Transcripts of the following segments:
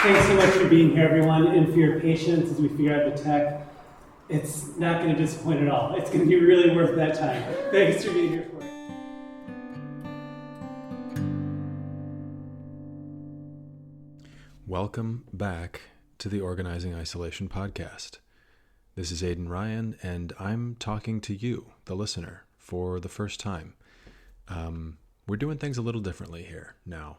Thanks so much for being here, everyone, and for your patience as we figure out the tech. It's not going to disappoint at all. It's going to be really worth that time. Thanks for being here for it. Welcome back to the Organizing Isolation podcast. This is Aidan Ryan, and I'm talking to you, the listener, for the first time. We're doing things a little differently here now.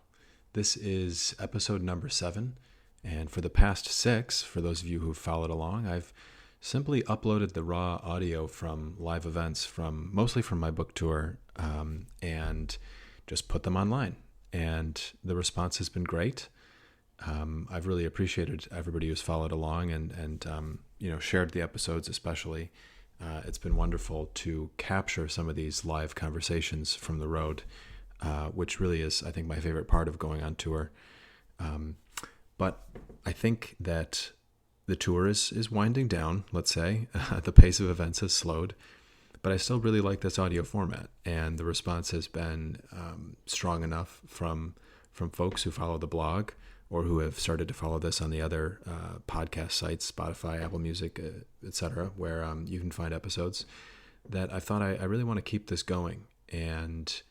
This is episode number 7. And for the past 6, for those of you who've followed along, I've simply uploaded the raw audio from live events, mostly from my book tour, and just put them online. And the response has been great. I've really appreciated everybody who's followed along and shared the episodes especially. It's been wonderful to capture some of these live conversations from the road, which really is, I think, my favorite part of going on tour. But I think that the tour is winding down, let's say. The pace of events has slowed, but I still really like this audio format, and the response has been strong enough from folks who follow the blog or who have started to follow this on the other podcast sites, Spotify, Apple Music, etc., where you can find episodes, that I thought I really want to keep this going, and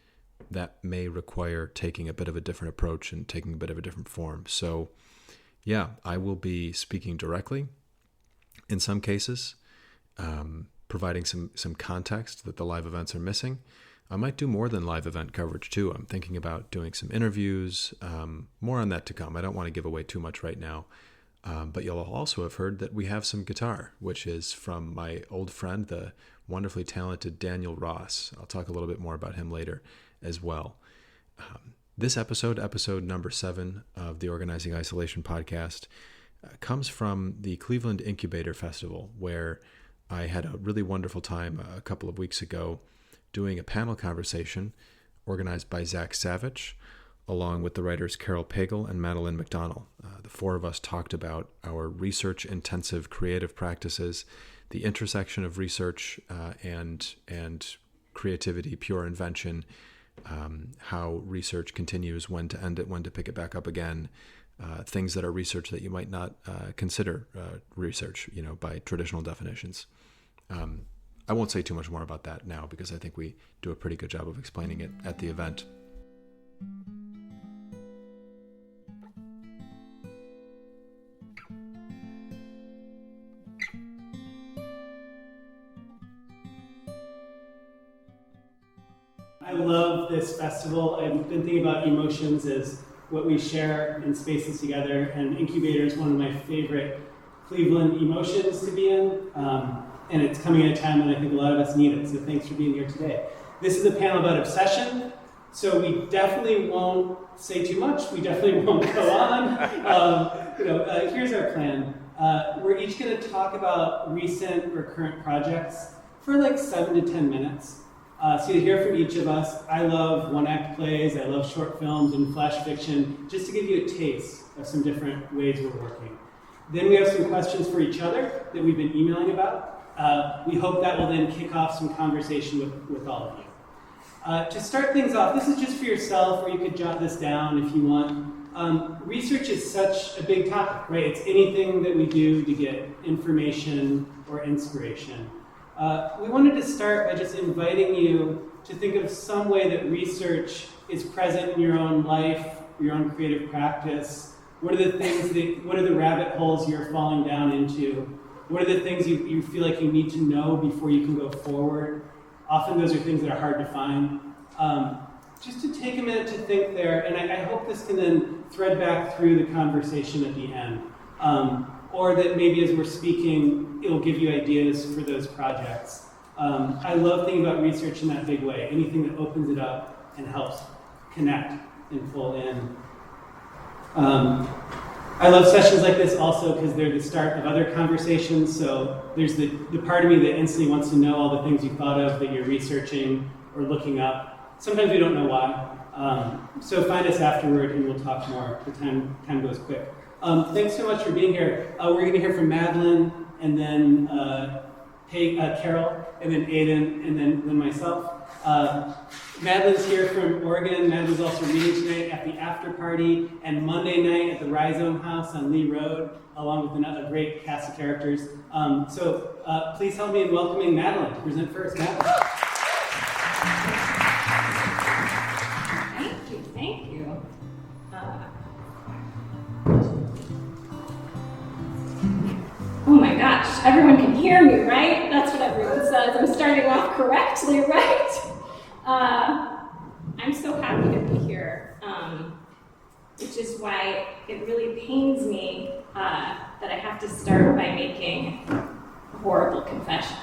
that may require taking a bit of a different approach and taking a bit of a different form. So yeah, I will be speaking directly in some cases, providing some context that the live events are missing. I might do more than live event coverage too. I'm thinking about doing some interviews, more on that to come. I don't want to give away too much right now, but you'll also have heard that we have some guitar, which is from my old friend, the wonderfully talented Daniel Ross. I'll talk a little bit more about him later as well. This episode number 7 of the Organizing Isolation podcast, comes from the Cleveland Inkubator Festival, where I had a really wonderful time a couple of weeks ago doing a panel conversation organized by Savich, along with the writers Caryl Pagel and Madeline McDonnell. The 4 of us talked about our research-intensive creative practices, the intersection of research and creativity, pure invention, how research continues, when to end it, when to pick it back up again, things that are research that you might not consider research, by traditional definitions. I won't say too much more about that now because I think we do a pretty good job of explaining it at the event. I love this festival. I've been thinking about emotions as what we share in spaces together, and Inkubator is one of my favorite Cleveland emotions to be in, and it's coming at a time when I think a lot of us need it, so thanks for being here today. This is a panel about obsession, so we definitely won't say too much. We definitely won't go on. Here's our plan. We're each going to talk about recent or current projects for like 7 to 10 minutes. So you'll hear from each of us. I love one-act plays, I love short films and flash fiction, just to give you a taste of some different ways we're working. Then we have some questions for each other that we've been emailing about. We hope that will then kick off some conversation with all of you. To start things off, this is just for yourself, or you could jot this down if you want. Research is such a big topic, right? It's anything that we do to get information or inspiration. We wanted to start by just inviting you to think of some way that research is present in your own life, your own creative practice. What are the rabbit holes you're falling down into? What are the things you feel like you need to know before you can go forward? Often those are things that are hard to find. Just to take a minute to think there, and I hope this can then thread back through the conversation at the end. Or that maybe as we're speaking, it'll give you ideas for those projects. I love thinking about research in that big way, anything that opens it up and helps connect and pull in. I love sessions like this also because they're the start of other conversations, so there's the part of me that instantly wants to know all the things you thought of that you're researching or looking up. Sometimes we don't know why. So find us afterward and we'll talk more. The time goes quick. Thanks so much for being here. We're going to hear from Madeline, and then Caryl, and then Aidan, and then myself. Madeline's here from Oregon. Madeline's also reading tonight at the after party and Monday night at the Rhizome House on Lee Road, along with another great cast of characters. Please help me in welcoming Madeline to present first. Madeline. Thank you. Oh my gosh, everyone can hear me, right? That's what everyone says. I'm starting off correctly, right? I'm so happy to be here, which is why it really pains me that I have to start by making a horrible confession.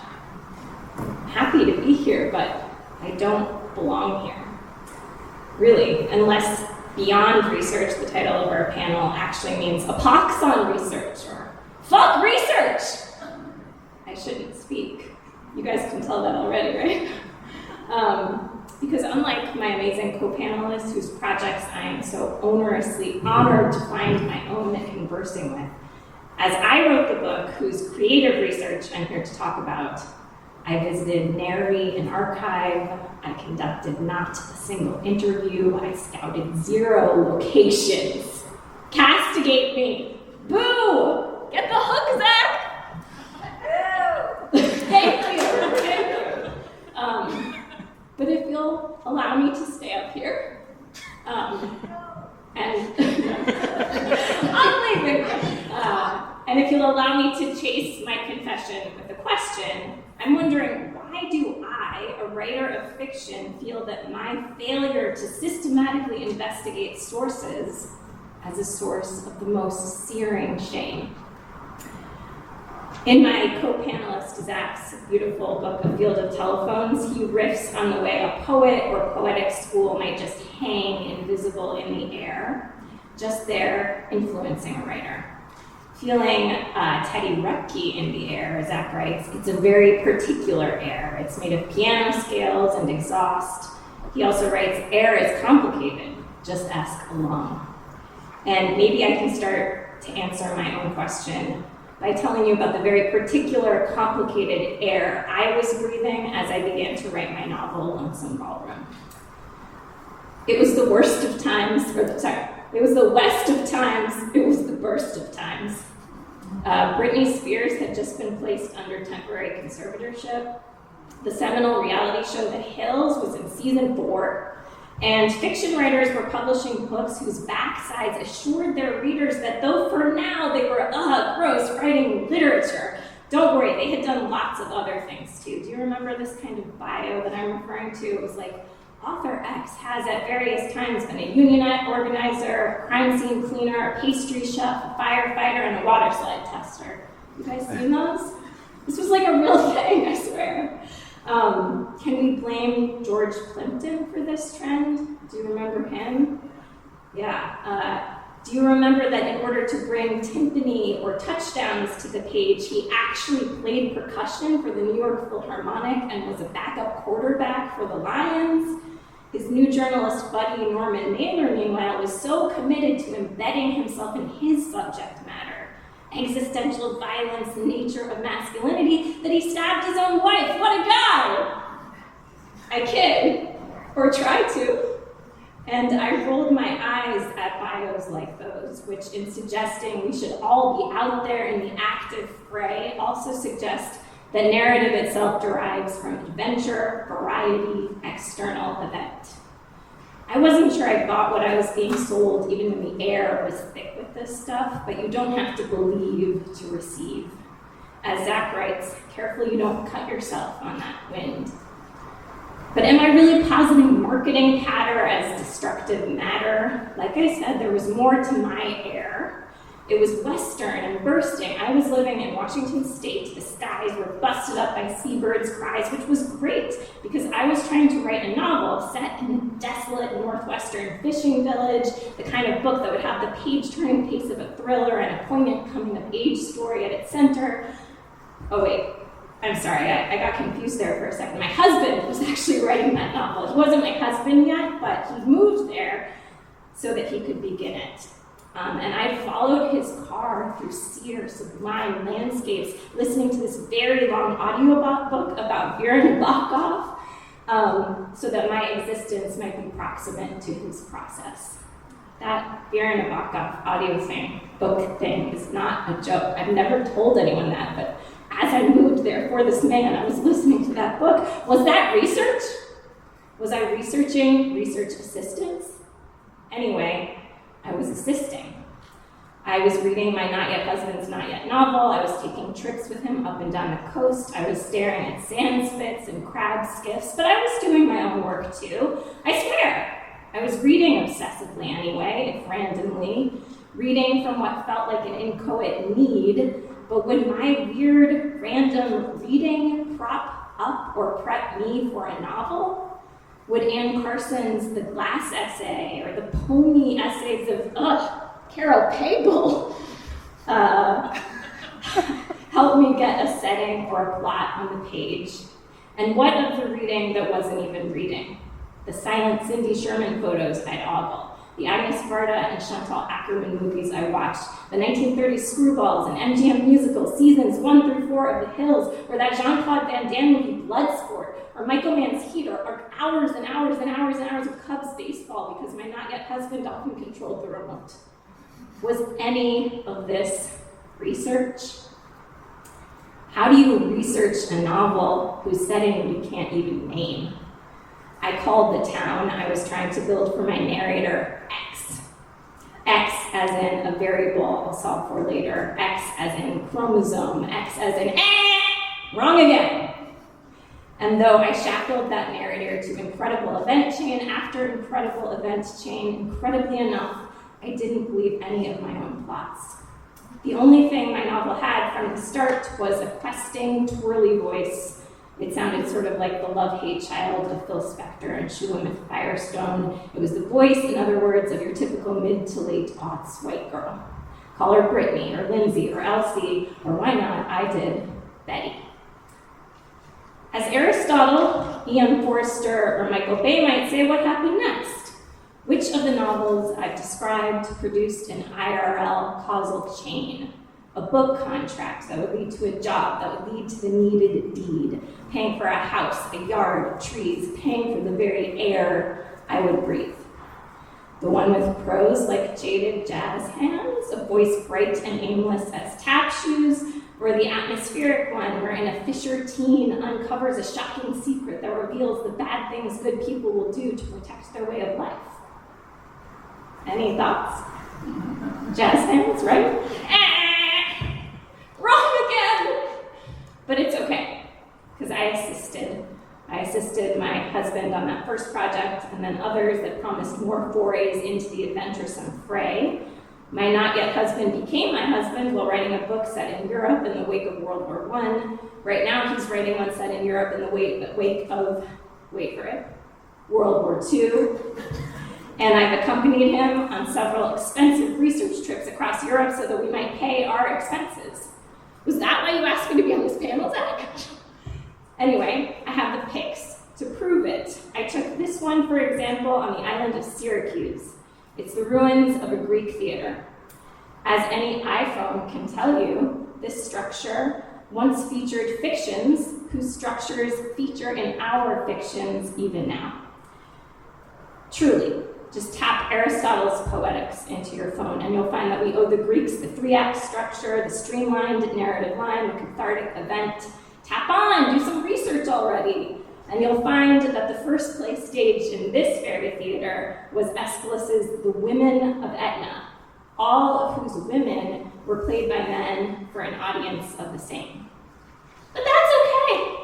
I'm happy to be here, but I don't belong here. Really, unless Beyond Research, the title of our panel, actually means a pox on research, or fuck research! I shouldn't speak. You guys can tell that already, right? Because unlike my amazing co-panelists whose projects I am so onerously honored to find my own conversing with, as I wrote the book whose creative research I'm here to talk about, I visited nary an archive, I conducted not a single interview, I scouted 0 locations. Castigate me! Boo! Get the hook, Zach! Thank you. But if you'll allow me to stay up here, and I'm leaving. And if you'll allow me to chase my confession with a question, I'm wondering, why do I, a writer of fiction, feel that my failure to systematically investigate sources as a source of the most searing shame? In my co-panelist Zach's beautiful book, A Field of Telephones, he riffs on the way a poet or poetic school might just hang invisible in the air, just there influencing a writer. Feeling Teddy Ruttke in the air, Zach writes, it's a very particular air. It's made of piano scales and exhaust. He also writes, air is complicated, just ask alone. And maybe I can start to answer my own question by telling you about the very particular, complicated air I was breathing as I began to write my novel, Lonesome Ballroom. It was the worst of times, it was the west of times, it was the burst of times. Britney Spears had just been placed under temporary conservatorship. The seminal reality show The Hills was in season 4. And fiction writers were publishing books whose backsides assured their readers that though for now they were, gross, writing literature, don't worry, they had done lots of other things too. Do you remember this kind of bio that I'm referring to? It was like, author X has at various times been a union organizer, a crime scene cleaner, a pastry chef, a firefighter, and a water slide tester. You guys seen those? This was like a real thing, I swear. Can we blame George Plimpton for this trend? Do you remember him? Yeah. Do you remember that in order to bring timpani or touchdowns to the page, he actually played percussion for the New York Philharmonic and was a backup quarterback for the Lions? His new journalist buddy, Norman Mailer, meanwhile, was so committed to embedding himself in his subject matter, existential violence, the nature of masculinity, that he stabbed his own wife. What a guy! I kid, or try to. And I rolled my eyes at bios like those, which in suggesting we should all be out there in the active fray also suggest that narrative itself derives from adventure, variety, external event. I wasn't sure I got what I was being sold, even when the air was thick with this stuff, but you don't have to believe to receive. As Zach writes, careful you don't cut yourself on that wind. But am I really positing marketing patter as destructive matter? Like I said, there was more to my air. It was Western and bursting. I was living in Washington State. The skies were busted up by seabirds' cries, which was great because I was trying to write a novel set in a desolate Northwestern fishing village, the kind of book that would have the page-turning pace of a thriller and a poignant coming-of-age story at its center. Oh wait, I'm sorry, I got confused there for a second. My husband was actually writing that novel. It wasn't my husband yet, but he moved there so that he could begin it. And I followed his car through cedar sublime landscapes, listening to this very long audiobook about Vera Nabokov. so that my existence might be proximate to his process. That Baron Nabokov audio thing, book thing, is not a joke. I've never told anyone that, but as I moved there for this man, I was listening to that book. Was that research? Was I researching research assistance? Anyway, I was assisting. I was reading my not yet husband's not yet novel. I was taking trips with him up and down the coast. I was staring at sand spits and crab skiffs, but I was doing my own work too. I swear. I was reading obsessively anyway, if randomly, reading from what felt like an inchoate need, but would my weird, random reading prop up or prep me for a novel? Would Anne Carson's The Glass Essay or the poemy essays of, Caryl Pagel help me get a setting or a plot on the page? And what of the reading that wasn't even reading? The silent Cindy Sherman photos I'd ogle, the Agnes Varda and Chantal Ackerman movies I watched, the 1930s screwballs and MGM musicals, seasons 1 through 4 of The Hills, or that Jean-Claude Van Damme movie Bloodsport, or Michael Mann's Heat, or hours and hours and hours and hours of Cubs baseball because my not yet husband often controlled the remote. Was any of this research? How do you research a novel whose setting you can't even name? I called the town I was trying to build for my narrator X. X as in a variable I'll solve for later. X as in chromosome. X as in wrong again. And though I shackled that narrator to incredible event chain after incredible event chain, incredibly enough, I didn't believe any of my own plots. The only thing my novel had from the start was a questing, twirly voice. It sounded sort of like the love-hate child of Phil Spector and Shulamith Firestone. It was the voice, in other words, of your typical mid to late aughts white girl. Call her Brittany, or Lindsay, or Elsie, or why not, I did, Betty. As Aristotle, Ian Forster, or Michael Bay might say, what happened next? Which of the novels I've described produced an IRL causal chain? A book contract that would lead to a job, that would lead to the needed deed, paying for a house, a yard, trees, paying for the very air I would breathe. The one with prose like jaded jazz hands, a voice bright and aimless as tap shoes, or the atmospheric one wherein a Fisher teen uncovers a shocking secret that reveals the bad things good people will do to protect their way of life. Any thoughts? Jazz hands, right? Wrong again! But it's okay, because I assisted my husband on that first project, and then others that promised more forays into the adventuresome fray. My not yet husband became my husband while writing a book set in Europe in the wake of World War I. Right now he's writing one set in Europe in the wake of, wait for it, World War II. And I've accompanied him on several expensive research trips across Europe so that we might pay our expenses. Was that why you asked me to be on this panel, Zach? Anyway, I have the pics to prove it. I took this one, for example, on the island of Syracuse. It's the ruins of a Greek theater. As any iPhone can tell you, this structure once featured fictions whose structures feature in our fictions even now. Truly, just tap Aristotle's Poetics into your phone, and you'll find that we owe the Greeks the 3-act structure, the streamlined narrative line, the cathartic event. Tap on, do some research already. And you'll find that the first play staged in this fairy theater was Aeschylus's The Women of Etna, all of whose women were played by men for an audience of the same. But that's okay,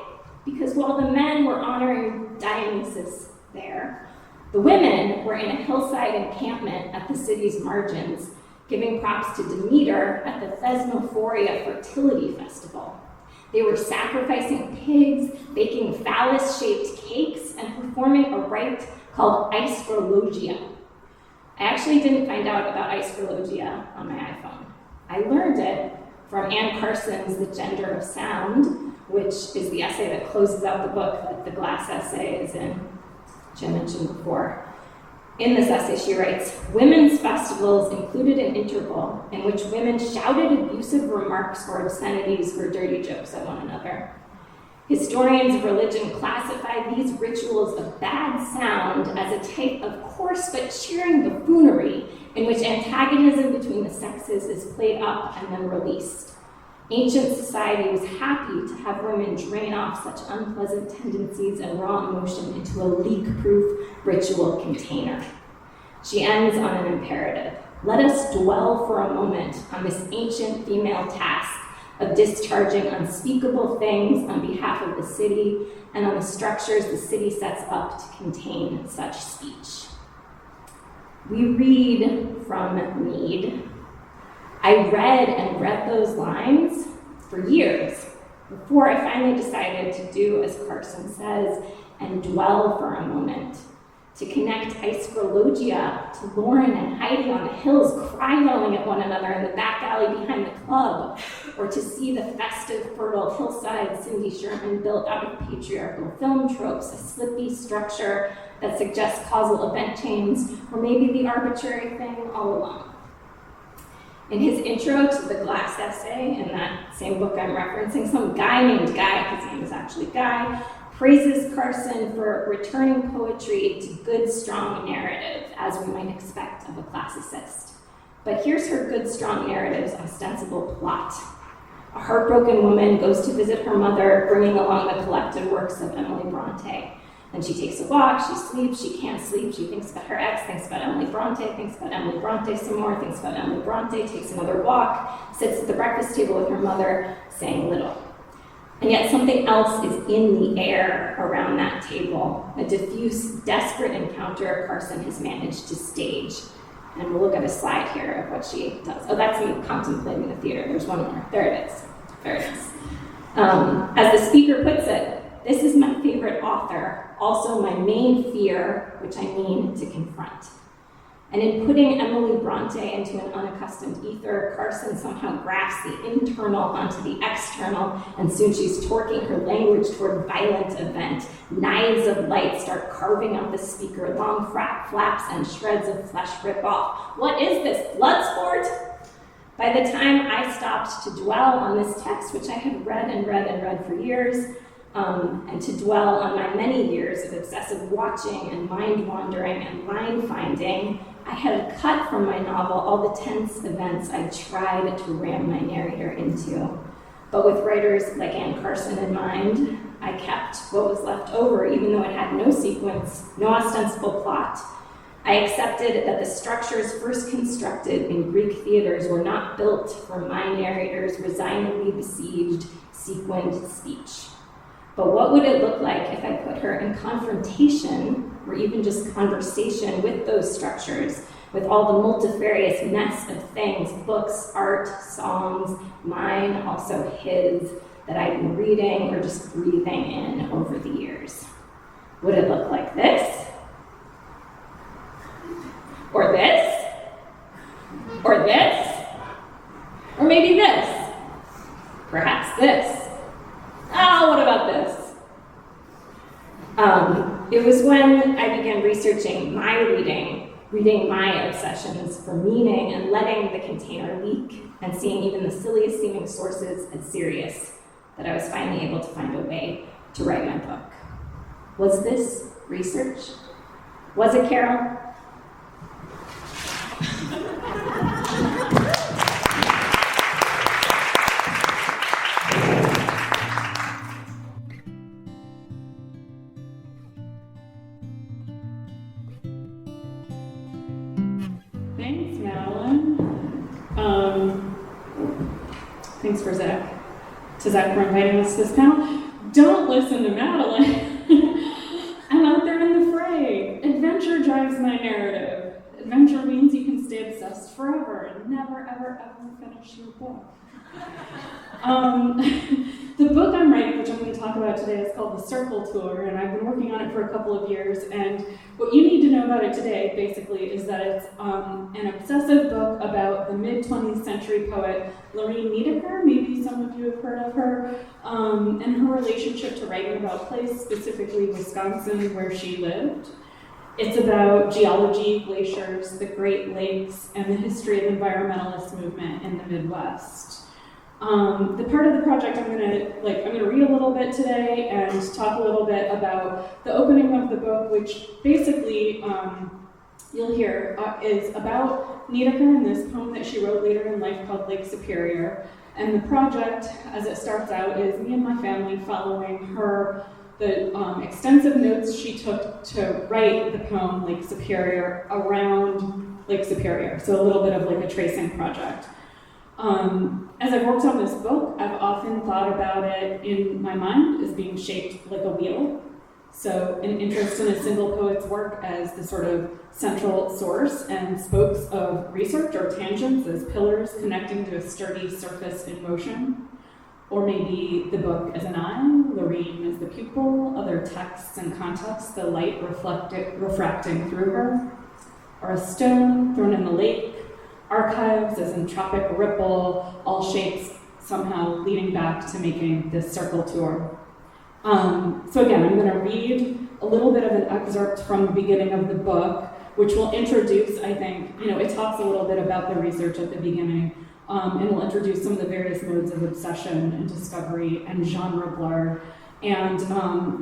because while the men were honoring Dionysus there, the women were in a hillside encampment at the city's margins, giving props to Demeter at the Thesmophoria fertility festival. They were sacrificing pigs, baking phallus-shaped cakes, and performing a rite called astrologia. I actually didn't find out about astrologia on my iPhone. I learned it from Anne Carson's The Gender of Sound, which is the essay that closes out the book that The Glass Essay is in, which I mentioned before. In this essay, she writes, women's festivals included an interval in which women shouted abusive remarks or obscenities or dirty jokes at one another. Historians of religion classify these rituals of bad sound as a type of coarse but cheering buffoonery in which antagonism between the sexes is played up and then released. Ancient society was happy to have women drain off such unpleasant tendencies and raw emotion into a leak-proof ritual container. She ends on an imperative. Let us dwell for a moment on this ancient female task of discharging unspeakable things on behalf of the city and on the structures the city sets up to contain such speech. We read from Mead. I read those lines for years before I finally decided to do as Carson says and dwell for a moment, to connect Ischrologia to Lauren and Heidi on the hills cry-yelling at one another in the back alley behind the club, or to see the festive, fertile hillside Cindy Sherman built out of patriarchal film tropes, a slippy structure that suggests causal event chains, or maybe the arbitrary thing all along. In his intro to the Glass essay, in that same book I'm referencing, some guy named Guy, his name is actually Guy, praises Carson for returning poetry to good, strong narrative, as we might expect of a classicist. But here's her good, strong narrative's ostensible plot. A heartbroken woman goes to visit her mother, bringing along the collected works of Emily Bronte. Then she takes a walk, she sleeps, she can't sleep, she thinks about her ex, thinks about Emily Bronte, thinks about Emily Bronte some more, thinks about Emily Bronte, takes another walk, sits at the breakfast table with her mother, saying little. And yet something else is in the air around that table, a diffuse, desperate encounter Carson has managed to stage. And we'll look at a slide here of what she does. Oh, that's me contemplating the theater. There's one more. There it is. There it is. As the speaker puts it, this is my favorite author, also my main fear, which I mean to confront. And in putting Emily Bronte into an unaccustomed ether, Carson somehow grafts the internal onto the external, and soon she's torquing her language toward violent event. Knives of light start carving out the speaker, long flaps and shreds of flesh rip off. What is this, blood sport? By the time I stopped to dwell on this text, which I had read and read and read for years, and to dwell on my many years of obsessive watching and mind wandering and line finding, I had cut from my novel all the tense events I tried to ram my narrator into. But with writers like Anne Carson in mind, I kept what was left over, even though it had no sequence, no ostensible plot. I accepted that the structures first constructed in Greek theaters were not built for my narrator's resignedly besieged, sequined speech. But what would it look like if I put her in confrontation, or even just conversation with those structures, with all the multifarious mess of things, books, art, songs, mine, also his, that I'd been reading or just breathing in over the years? Would it look like this? Or this? Or this? Or maybe this? Perhaps this? Oh, what about this? It was when I began researching my reading my obsessions for meaning and letting the container leak and seeing even the silliest seeming sources as serious, that I was finally able to find a way to write my book. Was this research? Was it, Caryl? Thanks, Madeline. Thanks for Zach. To Zach for inviting us to this panel. Don't listen to Madeline. I'm out there in the fray. Adventure drives my narrative. Adventure means you can stay obsessed forever and never, ever, ever finish your book. The book I'm writing, which I'm going to talk about today, is called The Circle Tour, and I've been working on it for a couple of years, and what you need to know about it today, basically, is that it's an obsessive book about the mid-20th century poet Lorene Niedecker. Maybe some of you have heard of her, and her relationship to writing about place, specifically Wisconsin, where she lived. It's about geology, glaciers, the Great Lakes, and the history of the environmentalist movement in the Midwest. The part of the project I'm gonna read a little bit today and talk a little bit about the opening of the book, which basically you'll hear is about Niedeker and this poem that she wrote later in life called Lake Superior. And the project, as it starts out, is me and my family following the extensive notes she took to write the poem Lake Superior around Lake Superior. So a little bit of like a tracing project. As I've worked on this book, I've often thought about it in my mind as being shaped like a wheel. So an interest in a single poet's work as the sort of central source and spokes of research or tangents as pillars connecting to a sturdy surface in motion. Or maybe the book as an eye, Lorene as the pupil, other texts and contexts, the light refracting through her. Or a stone thrown in the lake, archives as entropic ripple, all shapes somehow leading back to making this circle tour. So again, I'm gonna read a little bit of an excerpt from the beginning of the book, which will introduce, I think, it talks a little bit about the research at the beginning, and will introduce some of the various modes of obsession and discovery and genre blur. And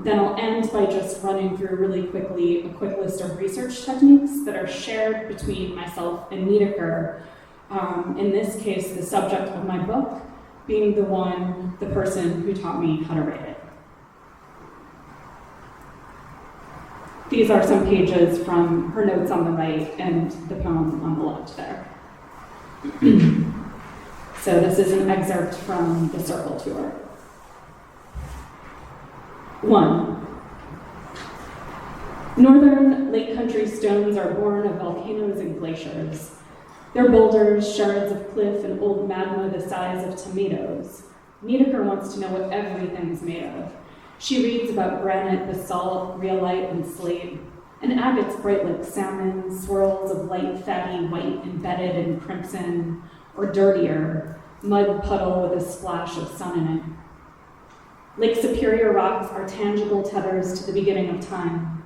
then I'll end by just running through really quickly a quick list of research techniques that are shared between myself and Niedeker. In this case, the subject of my book being the person who taught me how to write it. These are some pages from her notes on the right and the poem on the left there. So this is an excerpt from the Circle Tour. 1. Northern lake country stones are born of volcanoes and glaciers. Their boulders, shards of cliff, and old magma the size of tomatoes. Niedeker wants to know what everything's made of. She reads about granite, basalt, rhyolite, and slate, and agates bright like salmon, swirls of light, fatty white embedded in crimson, or dirtier, mud puddle with a splash of sun in it. Lake Superior rocks are tangible tethers to the beginning of time,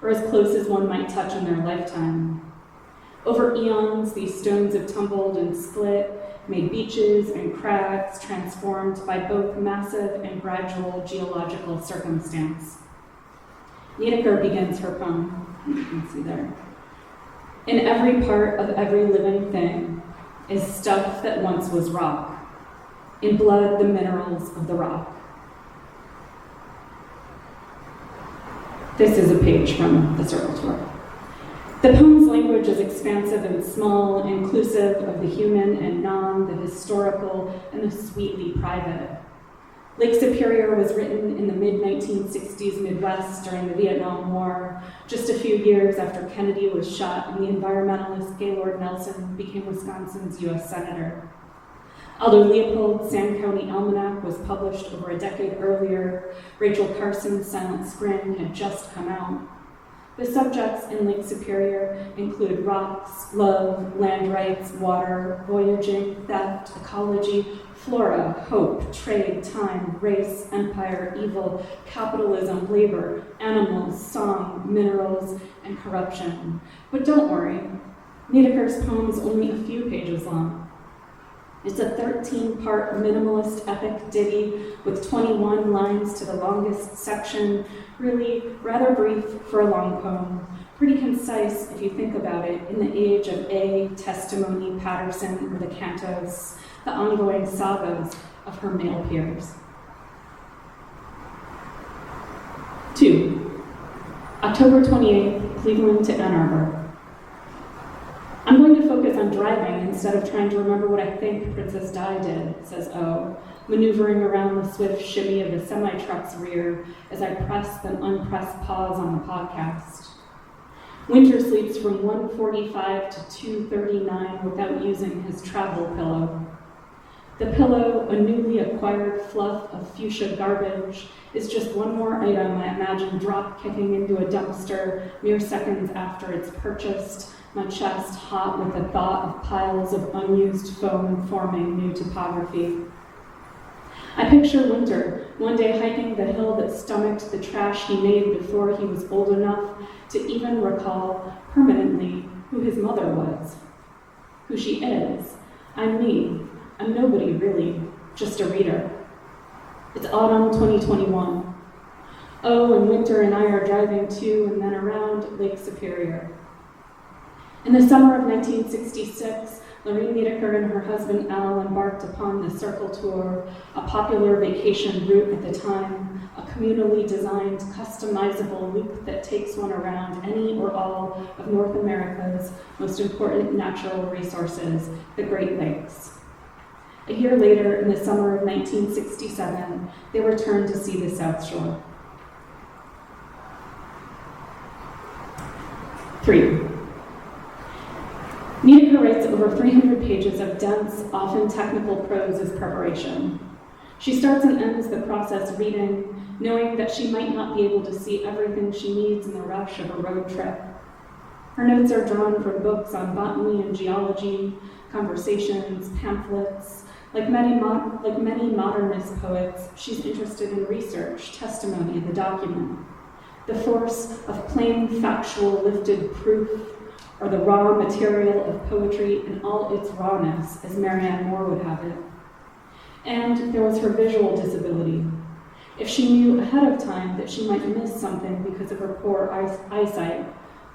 or as close as one might touch in their lifetime. Over eons, these stones have tumbled and split, made beaches and crags transformed by both massive and gradual geological circumstance. Niedeker begins her poem, you can see there. In every part of every living thing is stuff that once was rock. In blood, the minerals of the rock. This is a page from the Circle Tour. The poem's language is expansive and small, inclusive of the human and non, the historical, and the sweetly private. Lake Superior was written in the mid-1960s Midwest during the Vietnam War, just a few years after Kennedy was shot and the environmentalist Gaylord Nelson became Wisconsin's U.S. Senator. Aldo Leopold's Sand County Almanac was published over a decade earlier. Rachel Carson's Silent Spring had just come out. The subjects in Lake Superior include rocks, love, land rights, water, voyaging, theft, ecology, flora, hope, trade, time, race, empire, evil, capitalism, labor, animals, song, minerals, and corruption. But don't worry, Niedeker's poem is only a few pages long. It's a 13-part minimalist epic ditty with 21 lines to the longest section, really rather brief for a long poem, pretty concise if you think about it in the age of A, Testimony, Patterson, or the cantos, the ongoing sagas of her male peers. 2. October 28th, Cleveland to Ann Arbor. I'm going to focus on driving instead of trying to remember what I think Princess Di did, says O, maneuvering around the swift shimmy of the semi-truck's rear as I press then unpress pause on the podcast. Winter sleeps from 1:45 to 2:39 without using his travel pillow. The pillow, a newly acquired fluff of fuchsia garbage, is just one more item I imagine drop-kicking into a dumpster mere seconds after it's purchased, my chest hot with the thought of piles of unused foam forming new topography. I picture Winter, one day hiking the hill that stomached the trash he made before he was old enough to even recall permanently who his mother was, who she is. I'm me. I'm nobody, really. just a reader. It's autumn 2021. Oh, and Winter and I are driving to and then around Lake Superior. In the summer of 1966, Lorraine Niedecker and her husband Al embarked upon the Circle Tour, a popular vacation route at the time, a communally designed, customizable loop that takes one around any or all of North America's most important natural resources, the Great Lakes. A year later, in the summer of 1967, they returned to see the South Shore. 3. Niedecker writes over 300 pages of dense, often technical prose as preparation. She starts and ends the process reading, knowing that she might not be able to see everything she needs in the rush of a road trip. Her notes are drawn from books on botany and geology, conversations, pamphlets. Like many modernist poets, she's interested in research, testimony, and the document. The force of plain, factual, lifted proof, or the raw material of poetry in all its rawness, as Marianne Moore would have it. And there was her visual disability. If she knew ahead of time that she might miss something because of her poor eyesight,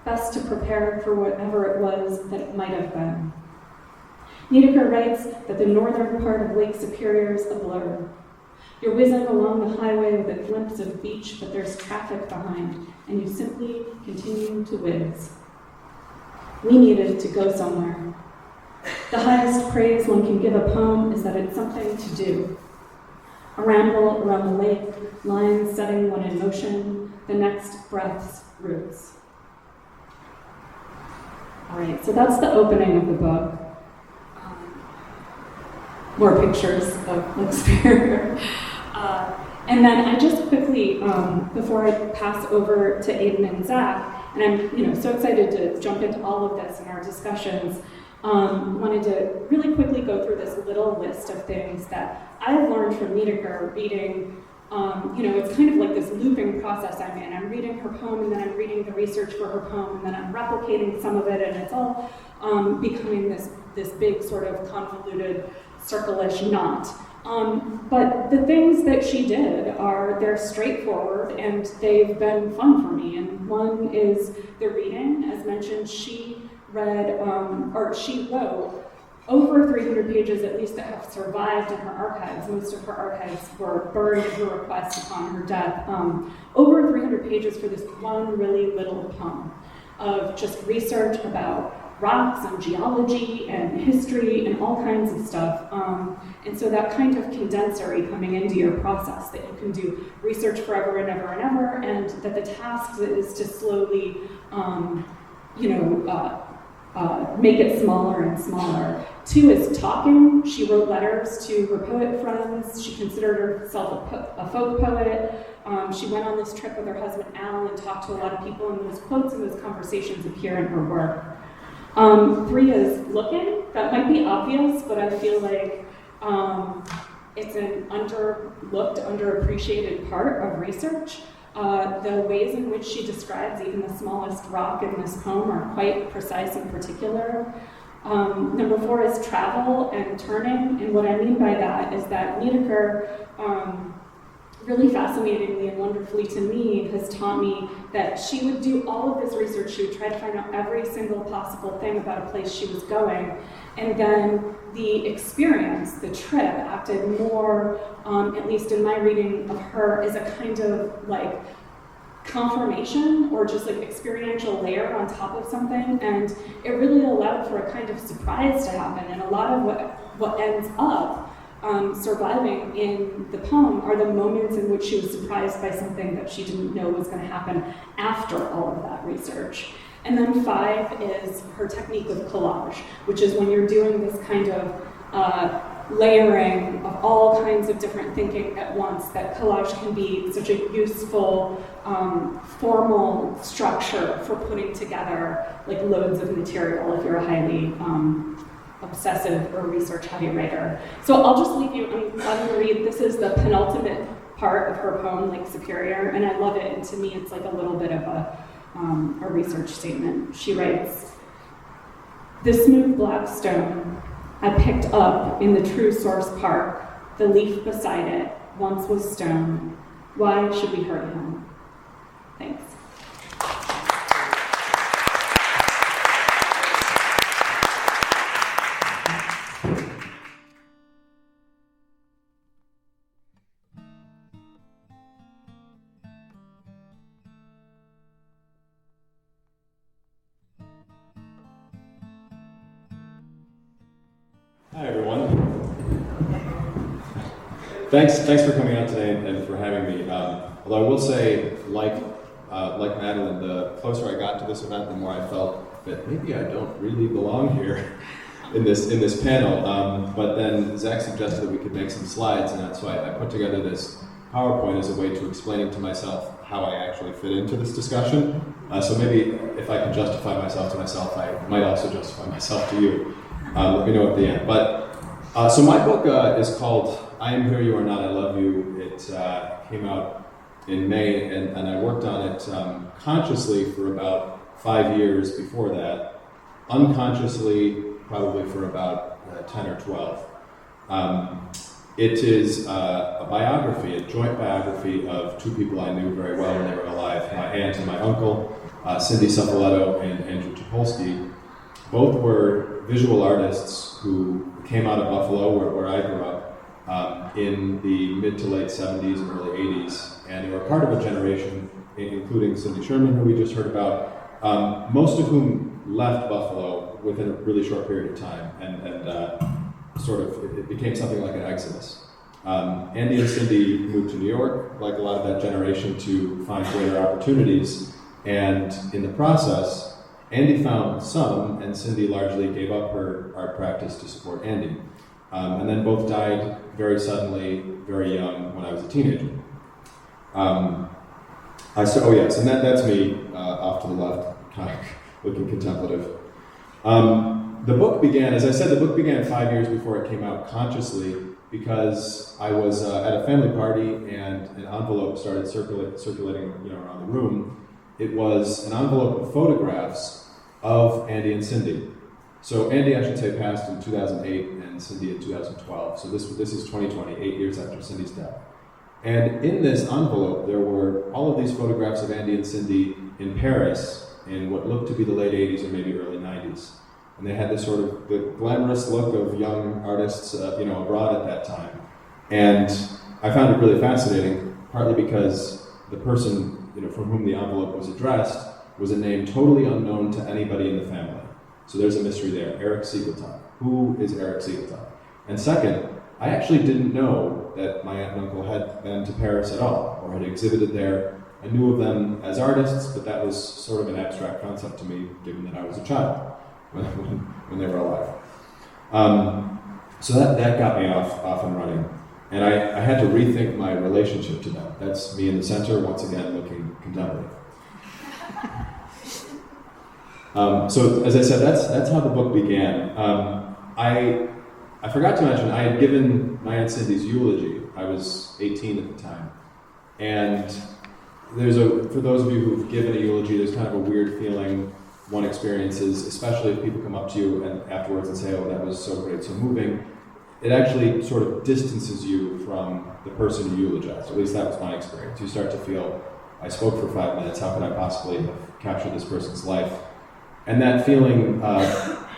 best to prepare for whatever it was that it might have been. Niedecker writes that the northern part of Lake Superior is a blur. You're whizzing along the highway with a glimpse of beach, but there's traffic behind, and you simply continue to whiz. We needed to go somewhere. The highest praise one can give a poem is that it's something to do. A ramble around the lake, lines setting one in motion, the next breath's roots. All right, so that's the opening of the book. More pictures of Lake Superior. And then I just quickly, before I pass over to Aidan and Zach, and I'm so excited to jump into all of this in our discussions, wanted to really quickly go through this little list of things that I've learned from Niedecker reading. It's kind of like this looping process I'm in. I'm reading her poem, and then I'm reading the research for her poem, and then I'm replicating some of it, and it's all becoming this big sort of convoluted circle-ish knot. But the things that she did they're straightforward and they've been fun for me. And one is the reading. As mentioned, she she wrote over 300 pages at least that have survived in her archives. Most of her archives were burned at her request upon her death. Over 300 pages for this one really little poem of just research about rocks and geology and history and all kinds of stuff. And so that kind of condensery coming into your process, that you can do research forever and ever and ever, and that the task is to slowly, make it smaller and smaller. 2 is talking. She wrote letters to her poet friends. She considered herself a folk poet. She went on this trip with her husband Al and talked to a lot of people, and those quotes and those conversations appear in her work. 3 is looking. That might be obvious, but I feel like it's an underlooked, underappreciated part of research. The ways in which she describes even the smallest rock in this poem are quite precise and particular. Number 4 is travel and turning, and what I mean by that is that Niedecker, really fascinatingly and wonderfully to me, has taught me that she would do all of this research. She would try to find out every single possible thing about a place she was going, and then the experience, the trip, acted more, at least in my reading of her, as a kind of like confirmation or just like experiential layer on top of something, and it really allowed for a kind of surprise to happen. And a lot of what ends up surviving in the poem are the moments in which she was surprised by something that she didn't know was going to happen after all of that research. And then 5 is her technique of collage, which is when you're doing this kind of layering of all kinds of different thinking at once, that collage can be such a useful formal structure for putting together like loads of material if you're a highly obsessive or research-heavy writer. So I'll just leave you, I'm going to read, this is the penultimate part of her poem, Lake Superior, and I love it, and to me it's like a little bit of a research statement. She writes, "The smooth black stone I picked up in the True Source Park The leaf beside it once was stone. Why should we hurt him? Thanks. Hi everyone. Thanks for coming out today and for having me. Although I will say, like Madeline, the closer I got to this event, the more I felt that maybe I don't really belong here in this panel. But then Zach suggested that we could make some slides, and that's why I put together this PowerPoint as a way to explaining to myself how I actually fit into this discussion. So maybe if I can justify myself to myself, I might also justify myself to you. Let me know at the end. But so my book is called I Am Here You Are Not, I Love You. It came out in May, and I worked on it consciously for about 5 years before that, unconsciously probably for about 10 or 12. It is a biography, a joint biography of two people I knew very well when they were alive, my aunt and my uncle, Cindy Suffoletto and Andrew Topolsky. Both were visual artists who came out of Buffalo, where I grew up, in the mid to late 70s and early 80s. And they were part of a generation, including Cindy Sherman, who we just heard about, most of whom left Buffalo within a really short period of time. And it became something like an exodus. Andy and Cindy moved to New York, like a lot of that generation, to find greater opportunities. And in the process, Andy found some, and Cindy largely gave up her art practice to support Andy. And then both died very suddenly, very young, when I was a teenager. And that's me off to the left, kind of looking contemplative. The book began, as I said, 5 years before it came out consciously, because I was at a family party and an envelope started circulating around the room. It was an envelope of photographs of Andy and Cindy. So Andy, I should say, passed in 2008 and Cindy in 2012. So this is 2020, 8 years after Cindy's death. And in this envelope, there were all of these photographs of Andy and Cindy in Paris in what looked to be the late 80s or maybe early 90s. And they had this sort of the glamorous look of young artists, abroad at that time. And I found it really fascinating, partly because the person, from whom the envelope was addressed was a name totally unknown to anybody in the family. So there's a mystery there. Eric Siegelton. Who is Eric Siegelton? And second, I actually didn't know that my aunt and uncle had been to Paris at all, or had exhibited there. I knew of them as artists, but that was sort of an abstract concept to me, given that I was a child when they were alive. So that got me off and running. And I had to rethink my relationship to them. That's me in the center, once again, looking contemplative. So as I said, that's how the book began. I forgot to mention, I had given my Aunt Cindy's eulogy. I was 18 at the time. And for those of you who've given a eulogy, there's kind of a weird feeling one experiences, especially if people come up to you and afterwards and say, oh, that was so great, so moving. It actually sort of distances you from the person you eulogized. At least that was my experience. You start to feel, I spoke for 5 minutes, how could I possibly have captured this person's life? And that feeling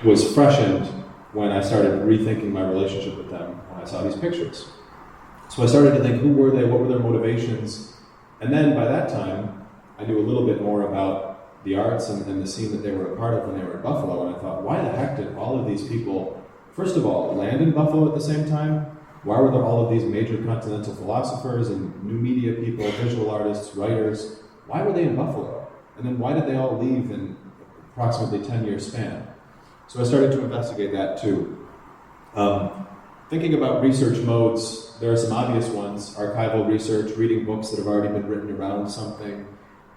was freshened when I started rethinking my relationship with them when I saw these pictures. So I started to think, who were they, what were their motivations? And then by that time, I knew a little bit more about the arts and the scene that they were a part of when they were in Buffalo, and I thought, why the heck did all of these people, first of all, land in Buffalo at the same time? Why were there all of these major continental philosophers and new media people, visual artists, writers? Why were they in Buffalo? And then why did they all leave in approximately 10-year span? So I started to investigate that too. Thinking about research modes, there are some obvious ones: archival research, reading books that have already been written around something,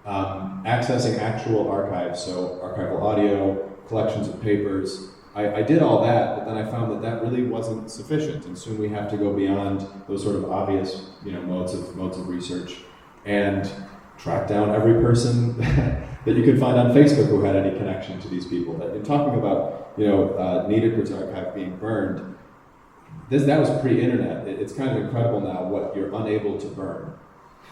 accessing actual archives, so archival audio, collections of papers. I did all that, but then I found that really wasn't sufficient, and soon we have to go beyond those sort of obvious, modes of research, and track down every person that you could find on Facebook who had any connection to these people. In talking about, Niederkreuz's archive being burned, that was pre-internet. It's kind of incredible now what you're unable to burn.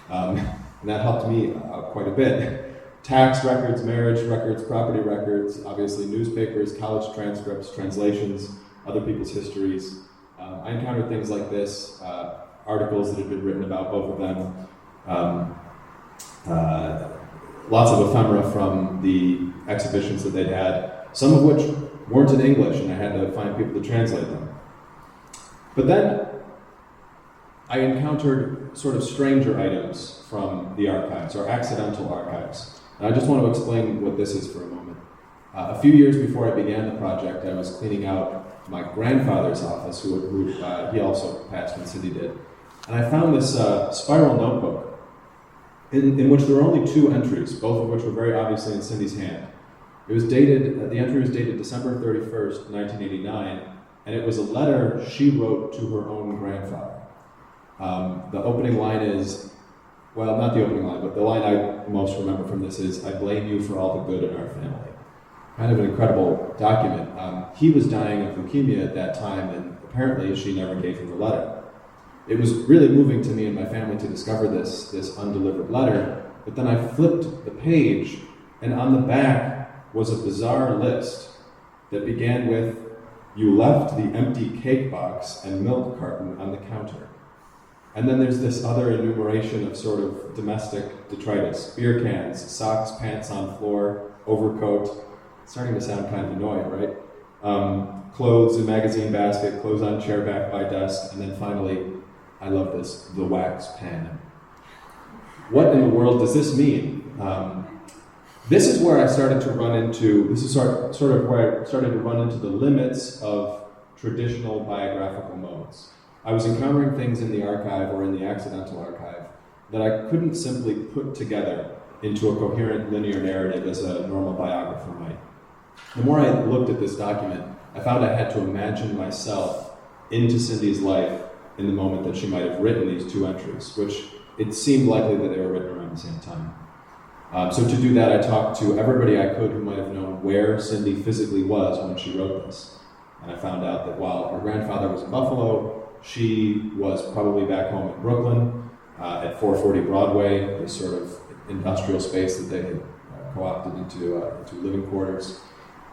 And that helped me quite a bit. Tax records, marriage records, property records, obviously newspapers, college transcripts, translations, other people's histories. I encountered things like this, articles that had been written about both of them, lots of ephemera from the exhibitions that they'd had, some of which weren't in English, and I had to find people to translate them. But then I encountered sort of stranger items from the archives, or accidental archives. And I just want to explain what this is for a moment. A few years before I began the project, I was cleaning out my grandfather's office, who he also passed when Cindy did. And I found this spiral notebook in which there were only 2 entries, both of which were very obviously in Cindy's hand. It was dated, the entry was dated December 31st, 1989, and it was a letter she wrote to her own grandfather. The opening line is, well, not the opening line, but the line I most remember from this is, "I blame you for all the good in our family." Kind of an incredible document. He was dying of leukemia at that time, and apparently she never gave him the letter. It was really moving to me and my family to discover this undelivered letter, but then I flipped the page, and on the back was a bizarre list that began with, "You left the empty cake box and milk carton on the counter." And then there's this other enumeration of sort of domestic detritus: beer cans, socks, pants on floor, overcoat. It's starting to sound kind of annoying, right? Clothes in magazine basket, clothes on chair back by desk, and then finally, I love this, the wax pen. What in the world does this mean? This is where I started to run into, this is sort of where I started to run into the limits of traditional biographical modes. I was encountering things in the archive or in the accidental archive that I couldn't simply put together into a coherent linear narrative as a normal biographer might. The more I looked at this document, I found I had to imagine myself into Cindy's life in the moment that she might have written these 2 entries, which it seemed likely that they were written around the same time. So to do that, I talked to everybody I could who might have known where Cindy physically was when she wrote this. And I found out that while her grandfather was in Buffalo, she was probably back home in Brooklyn at 440 Broadway, this sort of industrial space that they had co-opted into living quarters.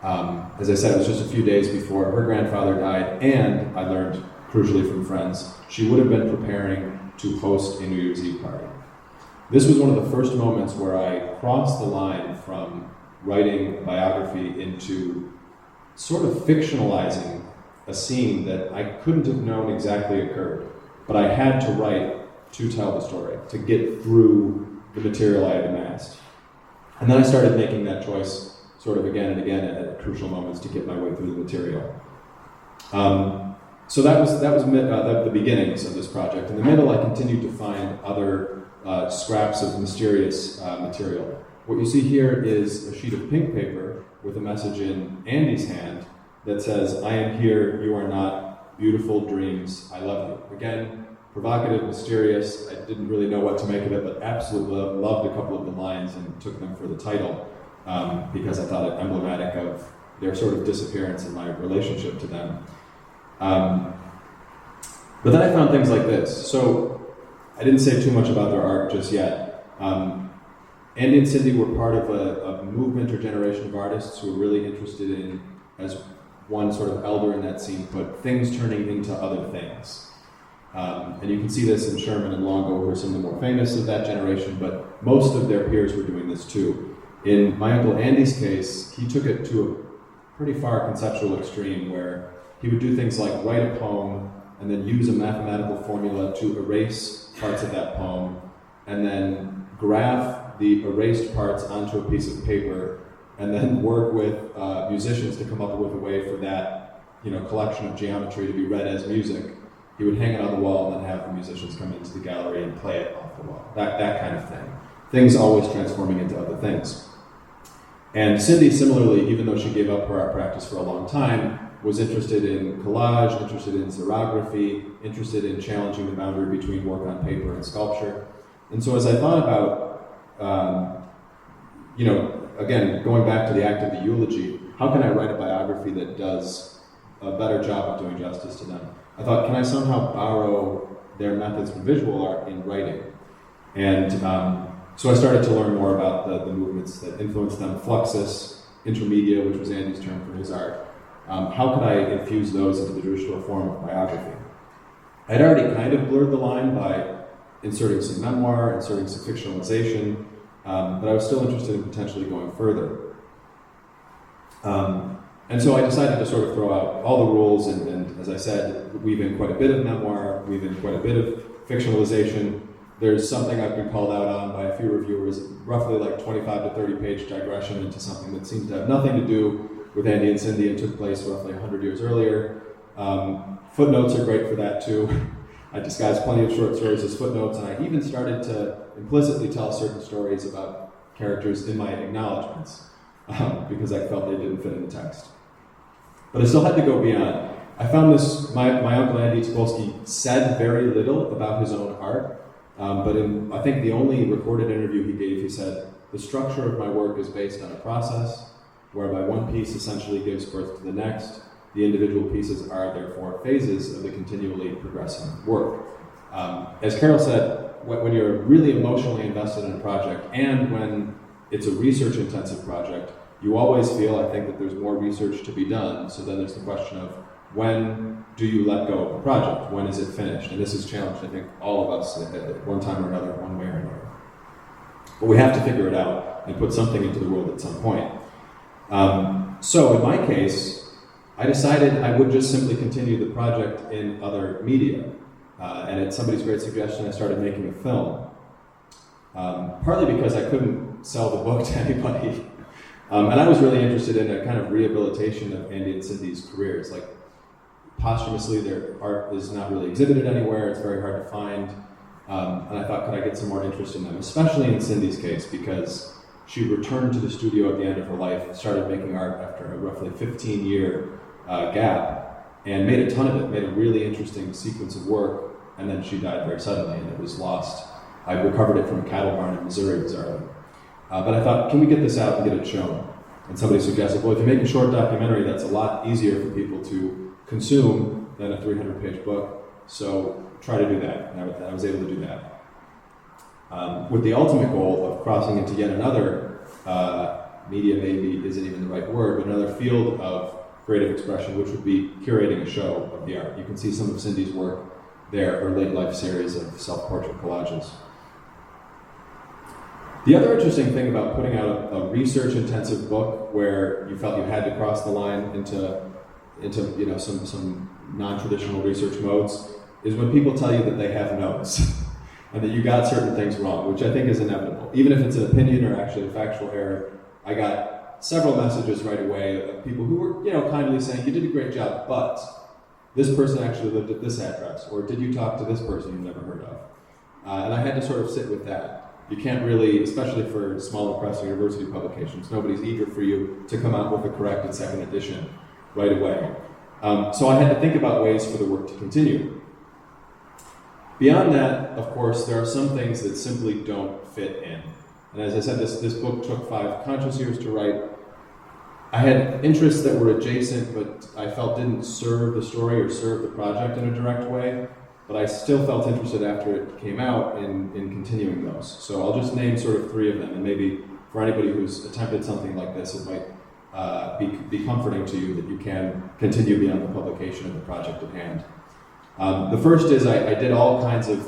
As I said, it was just a few days before her grandfather died, and I learned, crucially from friends, she would have been preparing to host a New Year's Eve party. This was one of the first moments where I crossed the line from writing a biography into sort of fictionalizing a scene that I couldn't have known exactly occurred, but I had to write to tell the story, to get through the material I had amassed. And then I started making that choice sort of again and again at crucial moments to get my way through the material. So that was the beginnings of this project. In the middle, I continued to find other scraps of mysterious material. What you see here is a sheet of pink paper with a message in Andy's hand that says, "I am here, you are not, beautiful dreams, I love you." Again, provocative, mysterious. I didn't really know what to make of it, but absolutely loved a couple of the lines and took them for the title because I thought it emblematic of their sort of disappearance and my relationship to them. But then I found things like this. So I didn't say too much about their art just yet. Andy and Cindy were part of a movement or generation of artists who were really interested in, as one sort of elder in that scene put, things turning into other things. And you can see this in Sherman and Longo, who are some of the more famous of that generation, but most of their peers were doing this too. In my Uncle Andy's case, he took it to a pretty far conceptual extreme where he would do things like write a poem and then use a mathematical formula to erase parts of that poem, and then graph the erased parts onto a piece of paper, and then work with musicians to come up with a way for that, collection of geometry to be read as music. He would hang it on the wall and then have the musicians come into the gallery and play it off the wall. That kind of thing. Things always transforming into other things. And Cindy, similarly, even though she gave up her art practice for a long time, was interested in collage, interested in xerography, interested in challenging the boundary between work on paper and sculpture. And so as I thought about, again, going back to the act of the eulogy, how can I write a biography that does a better job of doing justice to them. I thought, can I somehow borrow their methods from visual art in writing? And so I started to learn more about the movements that influenced them, Fluxus, Intermedia, which was Andy's term for his art. How could I infuse those into the traditional form of biography? I'd already kind of blurred the line by inserting some memoir, inserting some fictionalization, but I was still interested in potentially going further. And so I decided to sort of throw out all the rules and as I said, weave in quite a bit of memoir, weave in quite a bit of fictionalization. There's something I've been called out on by a few reviewers, roughly like 25 to 30 page digression into something that seemed to have nothing to do with Andy and Cindy and took place roughly 100 years earlier. Footnotes are great for that too. I disguised plenty of short stories as footnotes, and I even started to implicitly tell certain stories about characters in my acknowledgments because I felt they didn't fit in the text. But I still had to go beyond. I found this, my uncle Andy Topolsky said very little about his own art, but in, I think, the only recorded interview he gave, he said, "The structure of my work is based on a process whereby one piece essentially gives birth to the next. The individual pieces are therefore phases of the continually progressing work." As Caryl said, when you're really emotionally invested in a project and when it's a research-intensive project, you always feel, I think, that there's more research to be done. So then there's the question of when do you let go of the project? When is it finished? And this has challenged, I think, all of us at one time or another, one way or another. But we have to figure it out and put something into the world at some point. So in my case, I decided I would just simply continue the project in other media. And at somebody's great suggestion, I started making a film. Partly because I couldn't sell the book to anybody. And I was really interested in a kind of rehabilitation of Andy and Cindy's careers. Like, posthumously, their art is not really exhibited anywhere. It's very hard to find. And I thought, could I get some more interest in them? Especially in Cindy's case, because she returned to the studio at the end of her life, started making art after a roughly 15-year gap, and made a ton of it, made a really interesting sequence of work, and then she died very suddenly, and it was lost. I recovered it from a cattle barn in Missouri, bizarrely. But I thought, can we get this out and get it shown? And somebody suggested, well, if you make a short documentary, that's a lot easier for people to consume than a 300-page book, so try to do that. And I was able to do that. With the ultimate goal of crossing into yet another, media maybe isn't even the right word, but another field of creative expression, which would be curating a show of the art. You can see some of Cindy's work there, her late life series of self-portrait collages. The other interesting thing about putting out a research-intensive book where you felt you had to cross the line into some non-traditional research modes is when people tell you that they have notes and that you got certain things wrong, which I think is inevitable. Even if it's an opinion or actually a factual error, I got several messages right away of people who were, kindly saying, "You did a great job, but this person actually lived at this address," or "Did you talk to this person you've never heard of?" And I had to sort of sit with that. You can't really, especially for smaller press or university publications, nobody's eager for you to come out with a corrected second edition right away. So I had to think about ways for the work to continue. Beyond that, of course, there are some things that simply don't fit in. And as I said, this book took 5 conscious years to write. I had interests that were adjacent, but I felt didn't serve the story or serve the project in a direct way. But I still felt interested after it came out in continuing those. So I'll just name sort of 3 of them, and maybe for anybody who's attempted something like this, it might be comforting to you that you can continue beyond the publication of the project at hand. The first is I did all kinds of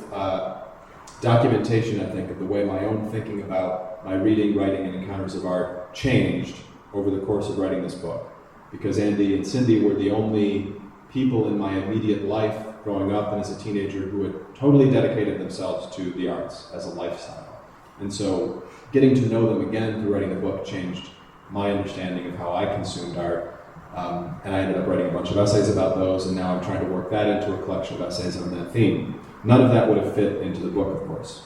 documentation, I think, of the way my own thinking about my reading, writing, and encounters of art changed over the course of writing this book. Because Andy and Cindy were the only people in my immediate life growing up and as a teenager who had totally dedicated themselves to the arts as a lifestyle. And so getting to know them again through writing the book changed my understanding of how I consumed art. And I ended up writing a bunch of essays about those, and now I'm trying to work that into a collection of essays on that theme. None of that would have fit into the book, of course.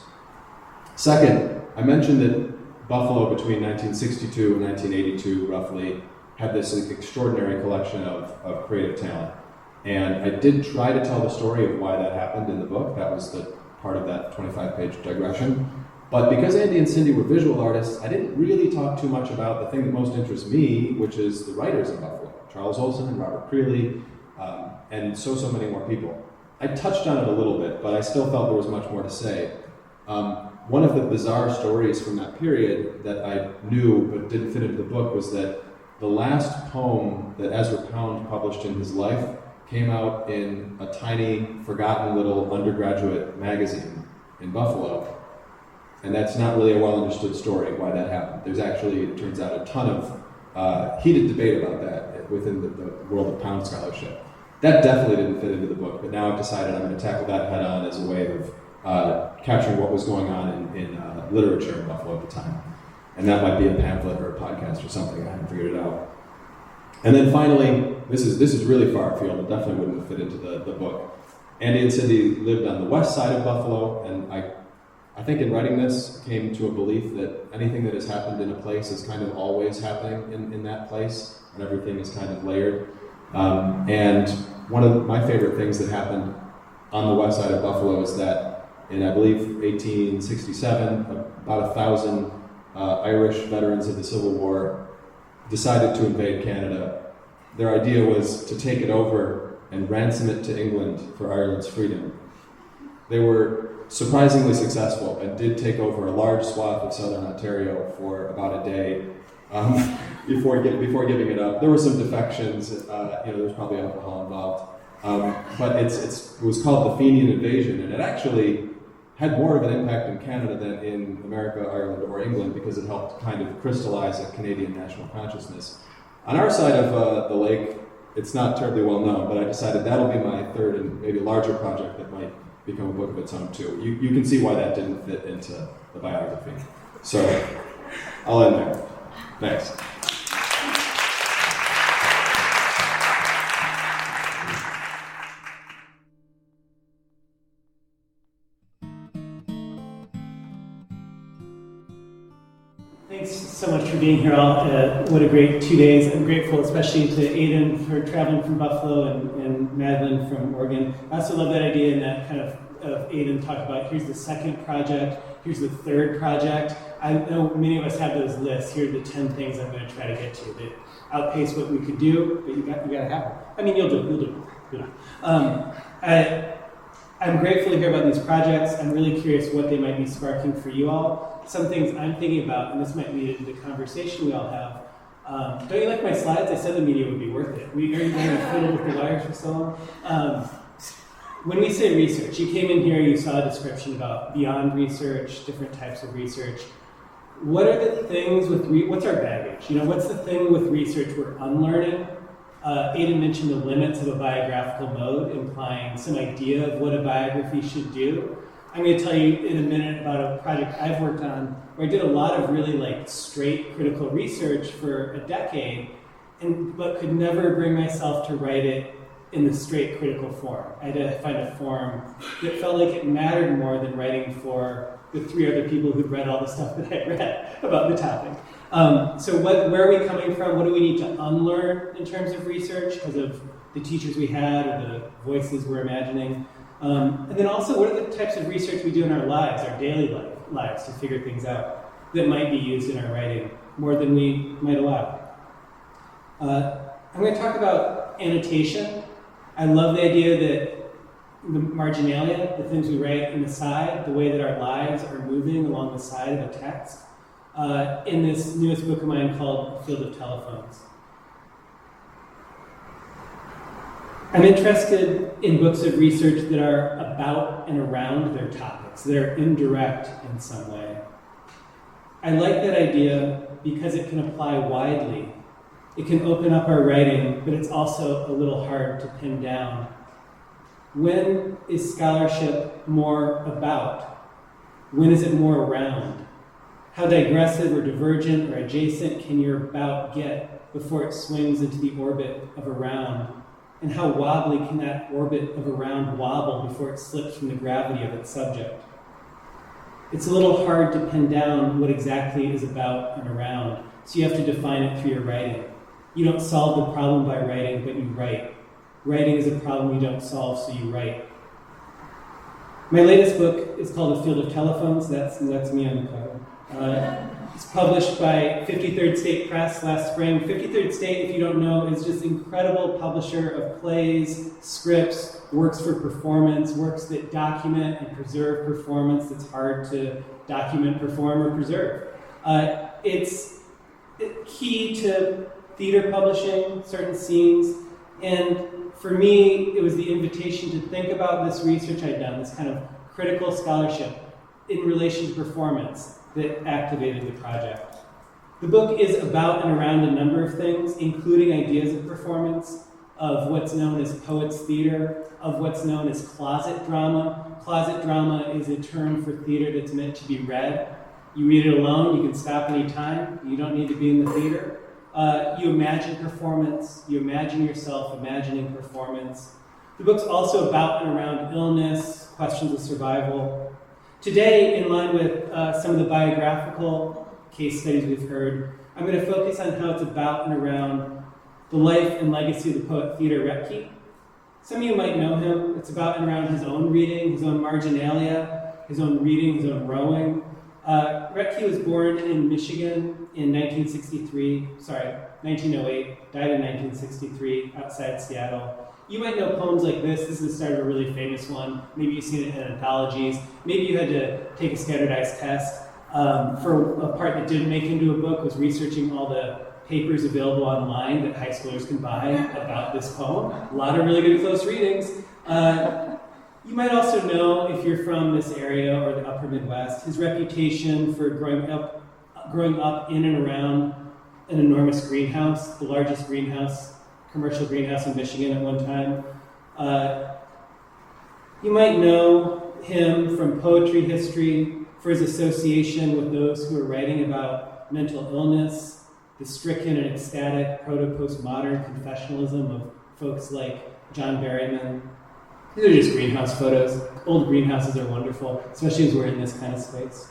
Second, I mentioned that Buffalo between 1962 and 1982, roughly, had this extraordinary collection of creative talent. And I did try to tell the story of why that happened in the book. That was the part of that 25-page digression. But because Andy and Cindy were visual artists, I didn't really talk too much about the thing that most interests me, which is the writers in Buffalo. Charles Olson and Robert Creeley, and so many more people. I touched on it a little bit, but I still felt there was much more to say. One of the bizarre stories from that period that I knew but didn't fit into the book was that the last poem that Ezra Pound published in his life came out in a tiny, forgotten little undergraduate magazine in Buffalo. And that's not really a well understood story why that happened. There's actually, it turns out, a ton of heated debate about that within the world of Pound scholarship. That definitely didn't fit into the book, but now I've decided I'm going to tackle that head on as a way of capturing what was going on in literature in Buffalo at the time. And that might be a pamphlet or a podcast or something. I haven't figured it out. And then finally, this is really far afield. It definitely wouldn't have fit into the book. Andy and Cindy lived on the west side of Buffalo, and I think in writing this came to a belief that anything that has happened in a place is kind of always happening in that place, and everything is kind of layered. And one of my favorite things that happened on the west side of Buffalo is that in, I believe, 1867, about 1,000 Irish veterans of the Civil War decided to invade Canada. Their idea was to take it over and ransom it to England for Ireland's freedom. They were surprisingly successful and did take over a large swath of southern Ontario for about a day before giving it up. There were some defections, there was probably alcohol involved, but it was called the Fenian Invasion, and it actually had more of an impact in Canada than in America, Ireland, or England because it helped kind of crystallize a Canadian national consciousness. On our side of the lake, it's not terribly well known, but I decided that'll be my third and maybe larger project that might become a book of its own too. You can see why that didn't fit into the biography. So I'll end there. Thanks. Thanks so much for being here all. What a great 2 days. I'm grateful especially to Aidan for traveling from Buffalo and Madeline from Oregon. I also love that idea and that kind of Aidan talked about, here's the second project, here's the third project. I know many of us have those lists. Here are the 10 things I'm going to try to get to that outpace what we could do, but you got to have them. I mean, you'll do it. I'm grateful to hear about these projects. I'm really curious what they might be sparking for you all. Some things I'm thinking about, and this might lead into the conversation we all have. Don't you like my slides? I said the media would be worth it. Are you going to fiddle with the wires for so long? When we say research, you came in here, you saw a description about beyond research, different types of research. What are the things what's our baggage? What's the thing with research we're unlearning? Aidan mentioned the limits of a biographical mode, implying some idea of what a biography should do. I'm going to tell you in a minute about a project I've worked on where I did a lot of really straight critical research for a decade, but could never bring myself to write it in the straight critical form. I had to find a form that felt like it mattered more than writing for the 3 other people who'd read all the stuff that I read about the topic. So where are we coming from? What do we need to unlearn in terms of research because of the teachers we had or the voices we're imagining? And then also, what are the types of research we do in our lives, our daily lives, to figure things out that might be used in our writing more than we might allow? I'm going to talk about annotation. I love the idea that the marginalia, the things we write in the side, the way that our lives are moving along the side of a text, in this newest book of mine called Field of Telephones. I'm interested in books of research that are about and around their topics, that are indirect in some way. I like that idea because it can apply widely. It can open up our writing, but it's also a little hard to pin down. When is scholarship more about? When is it more around? How digressive or divergent or adjacent can your about get before it swings into the orbit of around? And how wobbly can that orbit of around wobble before it slips from the gravity of its subject? It's a little hard to pin down what exactly is about and around, so you have to define it through your writing. You don't solve the problem by writing, but you write. Writing is a problem you don't solve, so you write. My latest book is called A Field of Telephones. That's me on the cover. It's published by 53rd State Press last spring. 53rd State, if you don't know, is just an incredible publisher of plays, scripts, works for performance, works that document and preserve performance that's hard to document, perform, or preserve. It's key to theater publishing, certain scenes, and for me, it was the invitation to think about this research I'd done, this kind of critical scholarship in relation to performance that activated the project. The book is about and around a number of things, including ideas of performance, of what's known as poets' theater, of what's known as closet drama. Closet drama is a term for theater that's meant to be read. You read it alone, you can stop any time, you don't need to be in the theater. You imagine performance, you imagine yourself imagining performance. The book's also about and around illness, questions of survival. Today, in line with some of the biographical case studies we've heard, I'm going to focus on how it's about and around the life and legacy of the poet Theodore Retke. Some of you might know him. It's about and around his own reading, his own marginalia, his own reading, his own rowing. Retke was born in Michigan in 1908, died in 1963 outside Seattle. You might know poems like this. This is the start of a really famous one. Maybe you've seen it in anthologies. Maybe you had to take a standardized test. For a part that didn't make it into a book was researching all the papers available online that high schoolers can buy about this poem. A lot of really good close readings. You might also know, if you're from this area or the upper Midwest, his reputation for growing up in and around an enormous greenhouse, the largest commercial greenhouse in Michigan at one time. You might know him from poetry history, for his association with those who are writing about mental illness, the stricken and ecstatic proto-postmodern confessionalism of folks like John Berryman. These are just greenhouse photos. Old greenhouses are wonderful, especially as we're in this kind of space.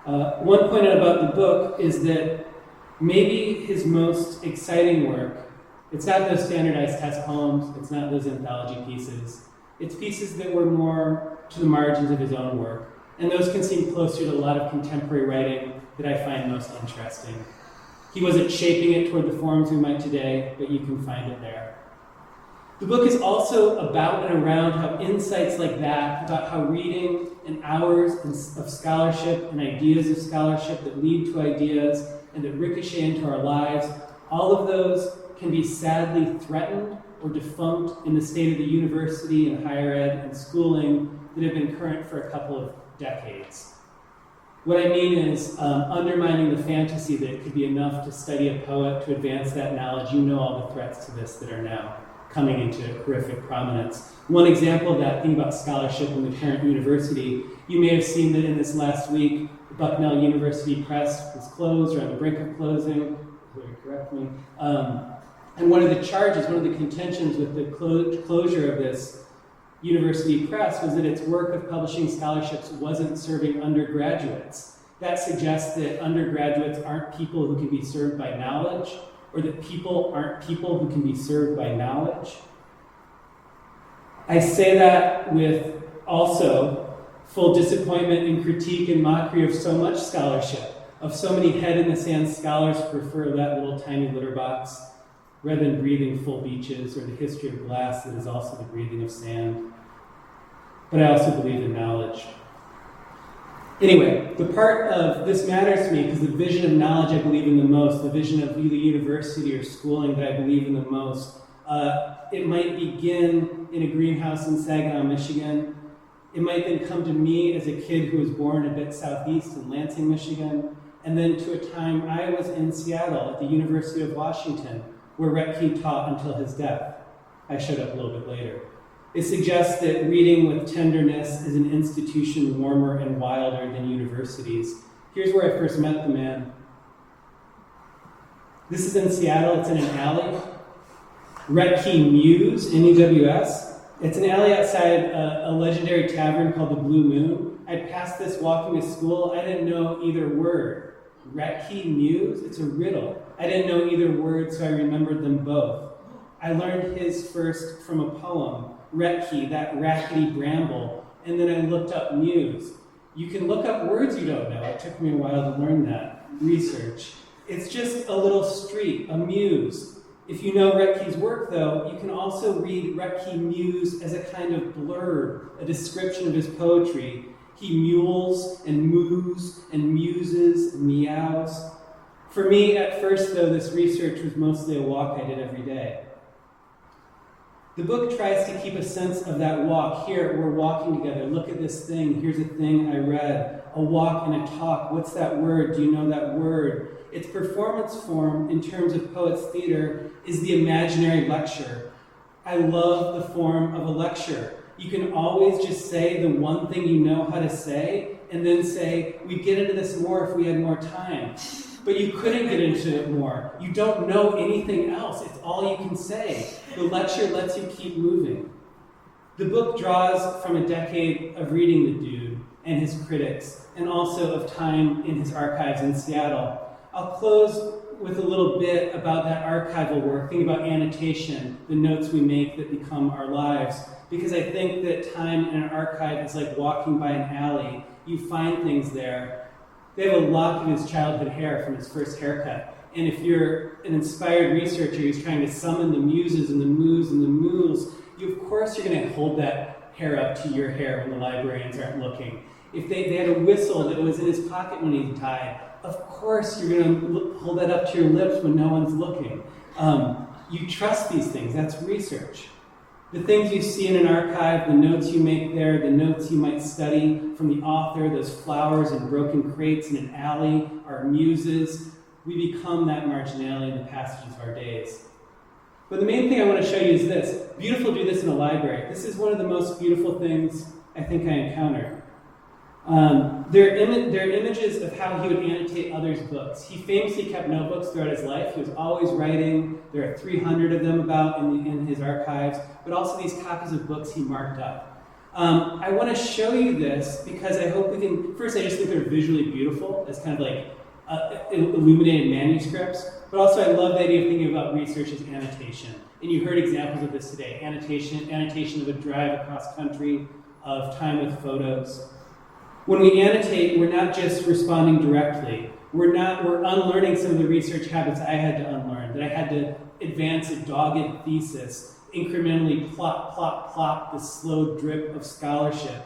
One point about the book is that maybe his most exciting work, it's not those standardized test poems, it's not those anthology pieces. It's pieces that were more to the margins of his own work. And those can seem closer to a lot of contemporary writing that I find most interesting. He wasn't shaping it toward the forms we might today, but you can find it there. The book is also about and around how insights like that, about how reading and hours of scholarship and ideas of scholarship that lead to ideas and that ricochet into our lives, all of those can be sadly threatened or defunct in the state of the university and higher ed and schooling that have been current for a couple of decades. What I mean is undermining the fantasy that it could be enough to study a poet to advance that knowledge. You know all the threats to this that are now coming into horrific prominence. One example of that, thinking about scholarship in the current university, you may have seen that in this last week, Bucknell University Press was closed or on the brink of closing, correct me. And one of the charges, one of the contentions with the closure of this university press was that its work of publishing scholarships wasn't serving undergraduates. That suggests that undergraduates aren't people who can be served by knowledge, or that people aren't people who can be served by knowledge. I say that with also full disappointment and critique and mockery of so much scholarship, of so many head-in-the-sand scholars who prefer that little tiny litter box rather than breathing full beaches or the history of glass that is also the breathing of sand. But I also believe in knowledge. Anyway, the part of this matters to me because the vision of knowledge I believe in the most, the vision of either university or schooling that I believe in the most, it might begin in a greenhouse in Saginaw, Michigan. It might then come to me as a kid who was born a bit southeast in Lansing, Michigan, and then to a time I was in Seattle at the University of Washington, where Retke taught until his death. I showed up a little bit later. It suggests that reading with tenderness is an institution warmer and wilder than universities. Here's where I first met the man. This is in Seattle. It's in an alley. Retke Muse, MEWS. It's an alley outside a legendary tavern called the Blue Moon. I'd passed this walking to school. I didn't know either word. Retke Muse? It's a riddle. I didn't know either word, so I remembered them both. I learned his first from a poem, Retke, that rackety bramble, and then I looked up Muse. You can look up words you don't know. It took me a while to learn that. research. It's just a little street, a muse. If you know Retke's work, though, you can also read Retke muse as a kind of blurb, a description of his poetry. He mules and moos and muses and meows. For me, at first, though, this research was mostly a walk I did every day. The book tries to keep a sense of that walk. Here, we're walking together. Look at this thing. Here's a thing I read. A walk and a talk. What's that word? Do you know that word? Its performance form, in terms of Poets Theater, is the imaginary lecture. I love the form of a lecture. You can always just say the one thing you know how to say, and then say, we'd get into this more if we had more time. But you couldn't get into it more. You don't know anything else. It's all you can say. The lecture lets you keep moving. The book draws from a decade of reading the dude and his critics, and also of time in his archives in Seattle. I'll close with a little bit about that archival work, thinking about annotation, the notes we make that become our lives, because I think that time in an archive is like walking by an alley. You find things there. They have a lock of his childhood hair from his first haircut. And if you're an inspired researcher who's trying to summon the muses and the moos and the moos, of course you're going to hold that hair up to your hair when the librarians aren't looking. If they had a whistle that was in his pocket when he died, of course you're going to hold that up to your lips when no one's looking. You trust these things. That's research. The things you see in an archive, the notes you make there, the notes you might study from the author, those flowers and broken crates in an alley, our muses, we become that marginality in the passages of our days. But the main thing I want to show you is this. Beautiful do this in a library. This is one of the most beautiful things I think I encountered. There are images of how he would annotate others' books. He famously kept notebooks throughout his life. He was always writing. There are 300 of them about in his archives, but also these copies of books he marked up. I want to show you this because I hope we can, first I just think they're visually beautiful as kind of like illuminated manuscripts, but also I love the idea of thinking about research as annotation. And you heard examples of this today. Annotation of a drive across country, of time with photos. When we annotate, we're not just responding directly. We're unlearning some of the research habits I had to unlearn, that I had to advance a dogged thesis, incrementally plop, plop, plop, this slow drip of scholarship.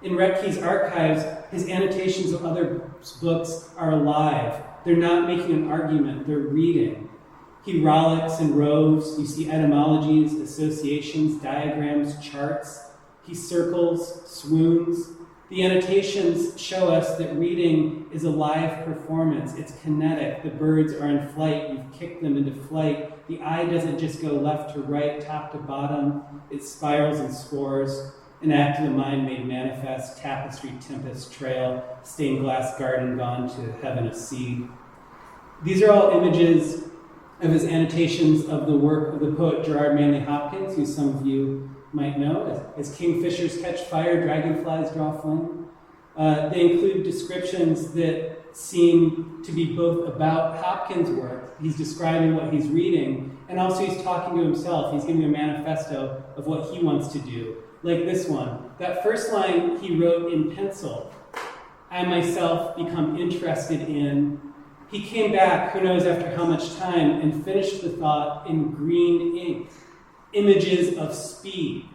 In Retke's archives, his annotations of other books are alive. They're not making an argument, they're reading. He rollicks and roves. You see etymologies, associations, diagrams, charts. He circles, swoons. The annotations show us that reading is a live performance. It's kinetic. The birds are in flight. You've kicked them into flight. The eye doesn't just go left to right, top to bottom. It spirals and soars. An act of the mind made manifest, tapestry, tempest, trail, stained glass garden gone to heaven of seed. These are all images of his annotations of the work of the poet Gerard Manley Hopkins, who some of you might know, as kingfishers catch fire, dragonflies draw flame. They include descriptions that seem to be both about Hopkins' work, he's describing what he's reading, and also he's talking to himself. He's giving a manifesto of what he wants to do. Like this one. That first line he wrote in pencil, I myself become interested in. He came back, who knows after how much time, and finished the thought in green ink. Images of speed.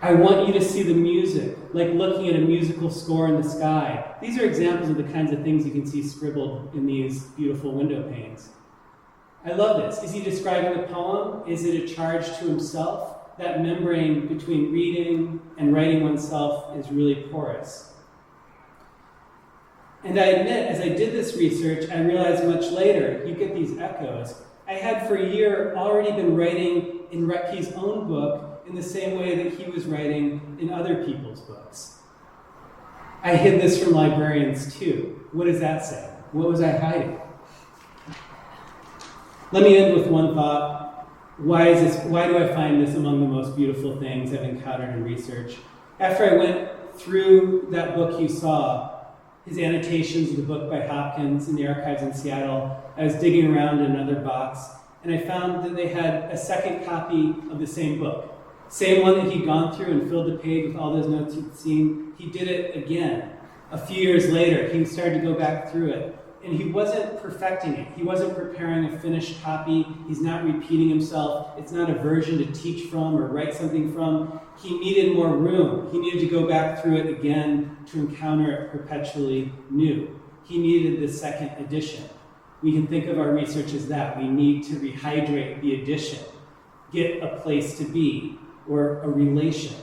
I want you to see the music, like looking at a musical score in the sky. These are examples of the kinds of things you can see scribbled in these beautiful window panes. I love this. Is he describing a poem? Is it a charge to himself? That membrane between reading and writing oneself is really porous. And I admit, as I did this research, I realized much later, you get these echoes. I had for a year already been writing in Retke's own book in the same way that he was writing in other people's books. I hid this from librarians too. What does that say? What was I hiding? Let me end with one thought. Why do I find this among the most beautiful things I've encountered in research? After I went through that book you saw, his annotations of the book by Hopkins in the archives in Seattle, I was digging around in another box, and I found that they had a second copy of the same book. Same one that he'd gone through and filled the page with all those notes he'd seen. He did it again. A few years later, he started to go back through it. And he wasn't perfecting it. He wasn't preparing a finished copy. He's not repeating himself. It's not a version to teach from or write something from. He needed more room. He needed to go back through it again to encounter it perpetually new. He needed the second edition. We can think of our research as that. We need to rehydrate the edition, get a place to be, or a relation.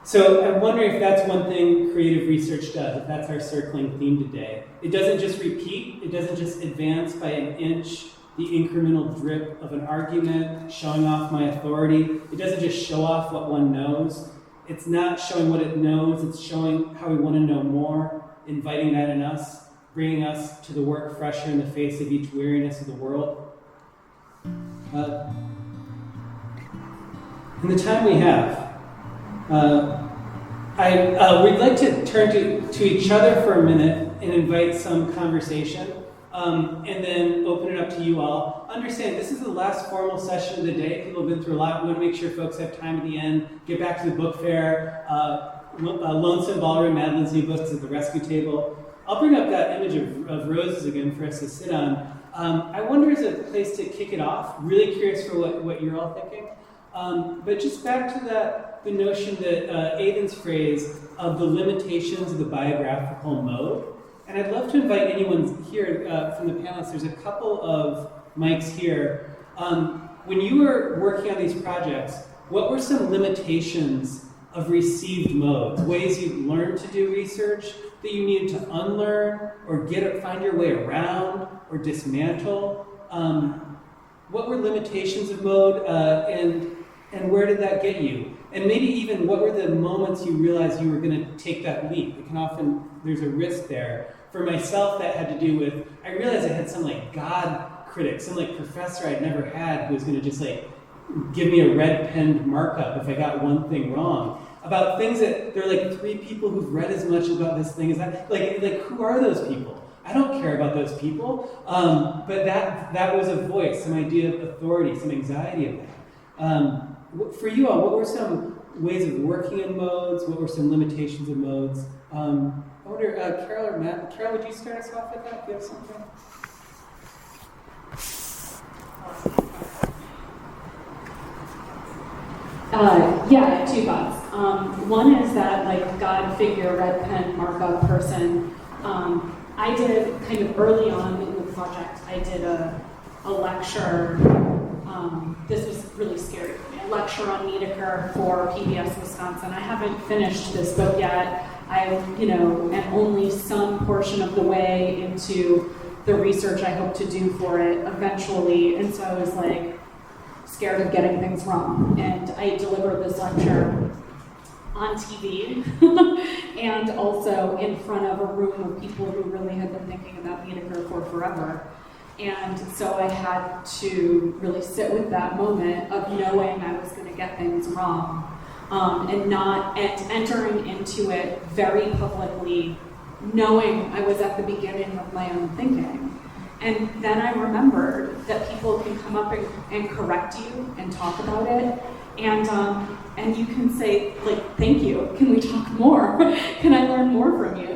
So I'm wondering if that's one thing creative research does, if that's our circling theme today. It doesn't just repeat, it doesn't just advance by an inch, the incremental drip of an argument, showing off my authority. It doesn't just show off what one knows. It's not showing what it knows, it's showing how we want to know more, inviting that in us, bringing us to the work fresher in the face of each weariness of the world. In the time we have, we'd like to turn to each other for a minute and invite some conversation, and then open it up to you all. Understand, this is the last formal session of the day. People have been through a lot. We want to make sure folks have time at the end. Get back to the book fair. Lonesome Ballroom, Madeline's new book is at the rescue table. I'll bring up that image of roses again for us to sit on. I wonder as a place to kick it off. Really curious for what you're all thinking. But just back to the notion that Aidan's phrase of the limitations of the biographical mode. And I'd love to invite anyone here from the panelists. There's a couple of mics here. When you were working on these projects, what were some limitations of received modes, ways you learned to do research that you needed to unlearn or find your way around or dismantle? What were limitations of mode and where did that get you? And maybe even what were the moments you realized you were going to take that leap? It can often, there's a risk there. For myself, that had to do with, I realized I had some God critic, some professor I'd never had who was going to just give me a red-penned markup if I got one thing wrong. About things that, there are 3 people who've read as much about this thing as that. Who are those people? I don't care about those people. But that was a voice, some idea of authority, some anxiety of that. For you all, what were some ways of working in modes? What were some limitations of modes? I wonder, Caryl or Matt? Caryl, would you start us off with that? Do you have something? Yeah, I have 2 thoughts. One is that, God figure, red pen, markup person. I did kind of early on in the project, I did a lecture. This was really scary for me. A lecture on Niedeker for PBS Wisconsin. I haven't finished this book yet. I, am only some portion of the way into the research I hope to do for it eventually. And so I was scared of getting things wrong. And I delivered this lecture on TV and also in front of a room of people who really had been thinking about Niedeker for forever. And so I had to really sit with that moment of knowing I was going to get things wrong, and entering into it very publicly, knowing I was at the beginning of my own thinking. And then I remembered that people can come up and correct you and talk about it, and you can say thank you. Can we talk more? Can I learn more from you?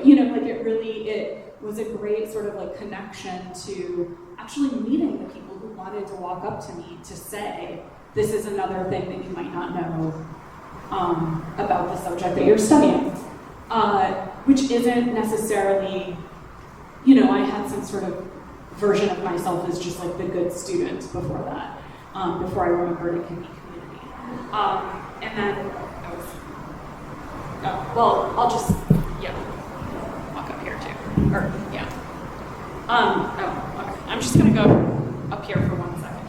It was a great sort of connection to actually meeting the people who wanted to walk up to me to say, this is another thing that you might not know about the subject that you're studying, which isn't necessarily, I had some sort of version of myself as just the good student before that, before I remembered it can be community. And then I'll just, walk up here too. Okay. I'm just going to go up here for 1 second.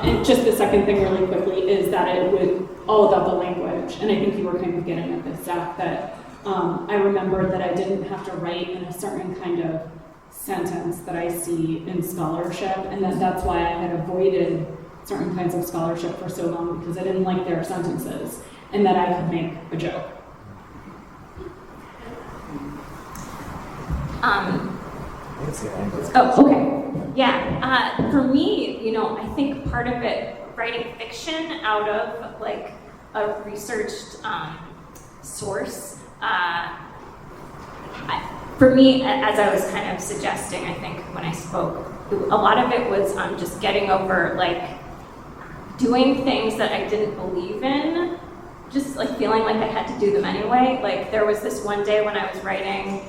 And just the second thing really quickly is that it was all about the language. And I think you were kind of getting at this, Zach, that I remembered that I didn't have to write in a certain kind of sentence that I see in scholarship, and that's why I had avoided certain kinds of scholarship for so long, because I didn't like their sentences, and that I could make a joke. Okay. Yeah. For me, I think part of it, writing fiction out of a researched source, for me, as I was kind of suggesting, I think when I spoke, a lot of it was just getting over like doing things that I didn't believe in, just like feeling like I had to do them anyway. Like there was this one day when I was writing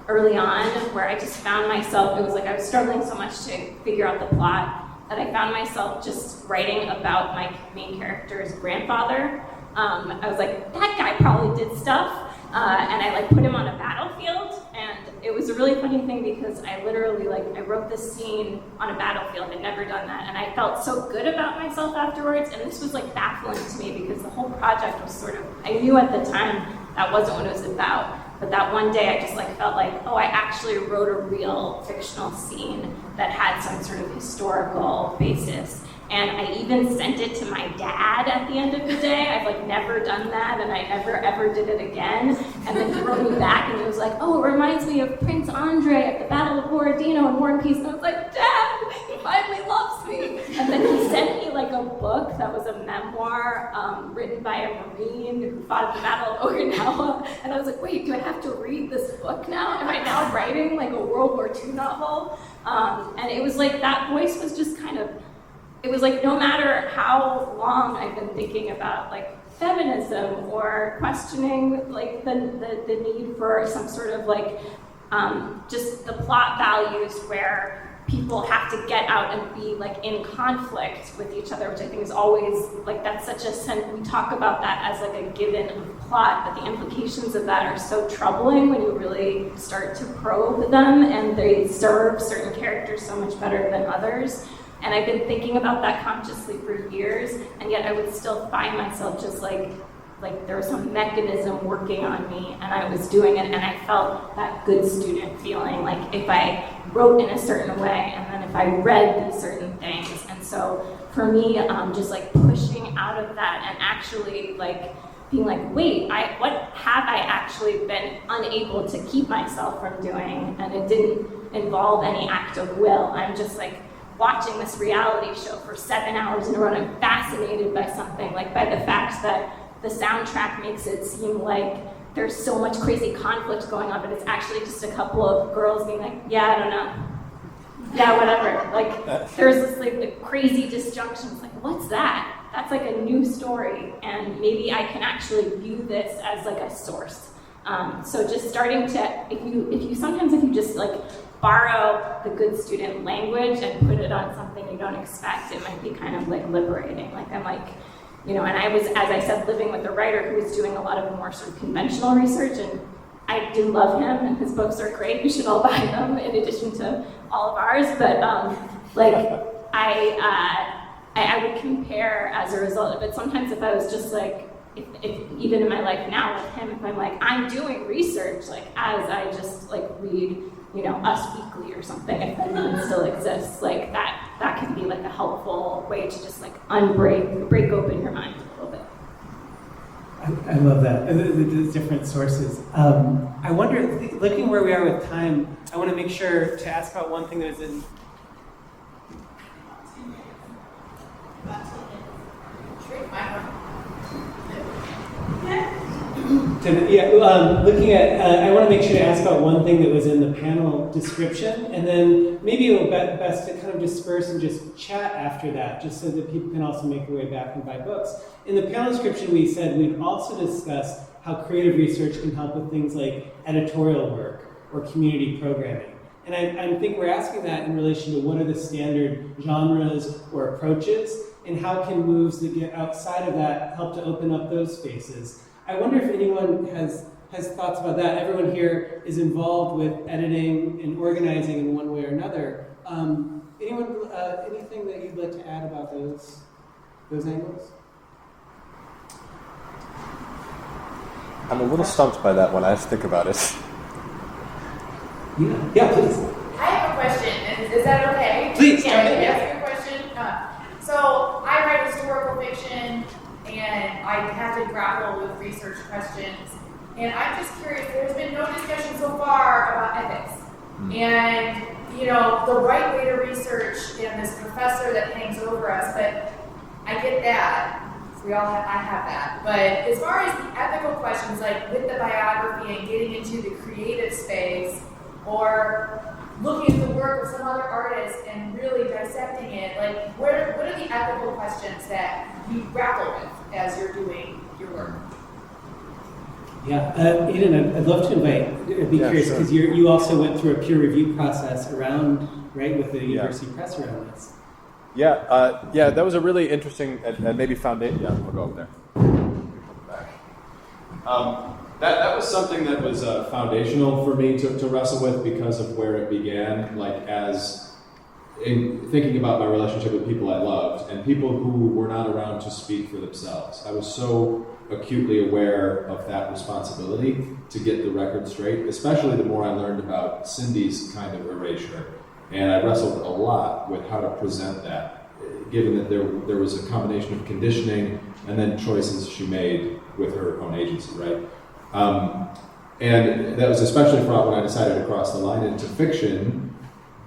early on where I just found myself, it was like I was struggling so much to figure out the plot that I found myself just writing about my main character's grandfather. I was like, that guy probably did stuff. And I like put him on a battlefield, and it was a really funny thing because I literally I wrote this scene on a battlefield. I'd never done that, and I felt so good about myself afterwards. And this was like baffling to me because the whole project was sort of, I knew at the time that wasn't what it was about, but that one day I just like felt like, oh, I actually wrote a real fictional scene that had some sort of historical basis. And I even sent it to my dad at the end of the day. I've like never done that, and I never ever did it again. And then he wrote me back, and he was like, "Oh, it reminds me of Prince Andre at the Battle of Borodino in War and Peace." And I was like, "Dad, he finally loves me." And then he sent me like a book that was a memoir written by a Marine who fought at the Battle of Okinawa. And I was like, "Wait, do I have to read this book now? Am I now writing like a World War II novel?" And it was like that voice was just kind of. It was like no matter how long I've been thinking about like feminism or questioning like the need for some sort of like just the plot values where people have to get out and be like in conflict with each other, which I think is always like that's such a sense. We talk about that as like a given of plot, but the implications of that are so troubling when you really start to probe them, and they serve certain characters so much better than others. And I've been thinking about that consciously for years, and yet I would still find myself just like there was some mechanism working on me, and I was doing it, and I felt that good student feeling, like if I wrote in a certain way, and then if I read these certain things. And so for me, just like pushing out of that and actually like being like, wait, what have I actually been unable to keep myself from doing? And it didn't involve any act of will. I'm just like, watching this reality show for 7 hours in a row, and I'm fascinated by something, like by the fact that the soundtrack makes it seem like there's so much crazy conflict going on, but it's actually just a couple of girls being like, yeah, I don't know. Yeah, whatever. Like, there's this like the crazy disjunction. It's like, what's that? That's like a new story, and maybe I can actually view this as like a source. So just starting to, if you just like borrow the good student language and put it on something you don't expect, it might be kind of like liberating. Like I'm like, and I was, as I said, living with a writer who was doing a lot of more sort of conventional research, and I do love him, and his books are great. You should all buy them in addition to all of ours. But I would compare as a result of it. Sometimes if I was just like, if even in my life now with him, if I'm like, I'm doing research, like as I just like read, Us Weekly or something, if that even still exists, like that can be like a helpful way to just like break open your mind a little bit. I love that, the different sources. I wonder, looking where we are with time, I want to make sure to ask about one thing that was in. Looking at, I want to make sure to ask about one thing that was in the panel description, and then maybe it will be best to kind of disperse and just chat after that, just so that people can also make their way back and buy books. In the panel description, we said we'd also discuss how creative research can help with things like editorial work or community programming. And I think we're asking that in relation to what are the standard genres or approaches, and how can moves that get outside of that help to open up those spaces. I wonder if anyone has thoughts about that. Everyone here is involved with editing and organizing in one way or another. Anyone, anything that you'd like to add about those angles? I'm a little stumped by that one. I have to think about it. Yeah, please. I have a question. Is that okay? Please. Yeah, can I ask you a question? So I write historical fiction, and I have to grapple with research questions. And I'm just curious, there's been no discussion so far about ethics. And, the right way to research and this professor that hangs over us, but I get that. I have that. But as far as the ethical questions, like with the biography and getting into the creative space, or looking at the work of some other artist and really dissecting it, like what are the ethical questions that you grapple with as you're doing your work? Yeah, Aidan, I'd love to invite. I'd be curious because you also went through a peer review process around, right, with the University Press around this. Yeah, that was a really interesting and maybe foundation. Yeah, we'll go over there. That was something that was foundational for me to wrestle with because of where it began. Like as in thinking about my relationship with people I loved and people who were not around to speak for themselves. I was so acutely aware of that responsibility to get the record straight, especially the more I learned about Cindy's kind of erasure. And I wrestled a lot with how to present that, given that there was a combination of conditioning and then choices she made with her own agency, right? And that was especially fraught when I decided to cross the line into fiction,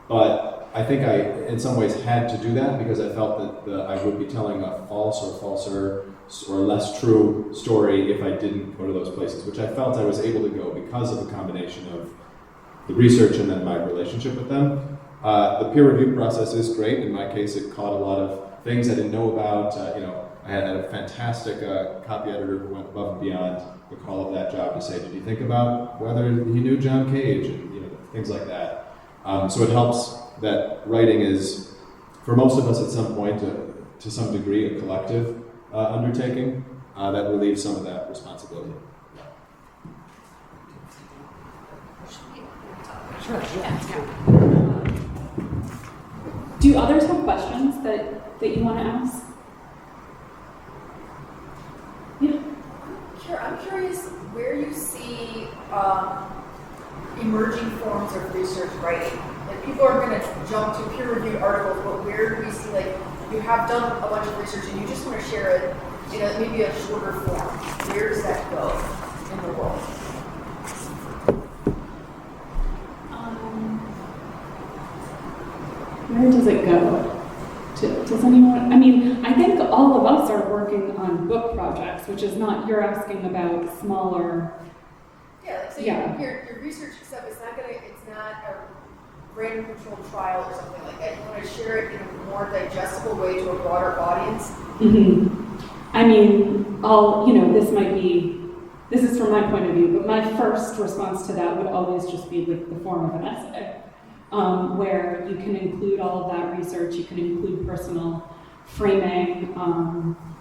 but I think I, in some ways, had to do that because I felt that I would be telling a false or falser or less true story if I didn't go to those places, which I felt I was able to go because of a combination of the research and then my relationship with them. The peer review process is great. In my case, it caught a lot of things I didn't know about. I had a fantastic copy editor who went above and beyond the call of that job to say, did you think about whether he knew John Cage and things like that. So it helps that writing is, for most of us at some point, to some degree, a collective undertaking that relieves some of that responsibility. Sure. Do others have questions that you want to ask? Yeah. I'm curious where you see emerging forms of research writing. Like people are going to jump to peer-reviewed articles, but where do we see, like, you have done a bunch of research and you just want to share it in maybe a shorter form. Where does that go in the world? Where does it go? Does anyone? I mean, I think all of us are working on book projects, which is not, you're asking about smaller. Yeah, like so your research stuff is not a random controlled trial or something like that. You want to share it in a more digestible way to a broader audience. Mm-hmm. I mean, this is from my point of view, but my first response to that would always just be the form of an essay. Where you can include all of that research, you can include personal framing,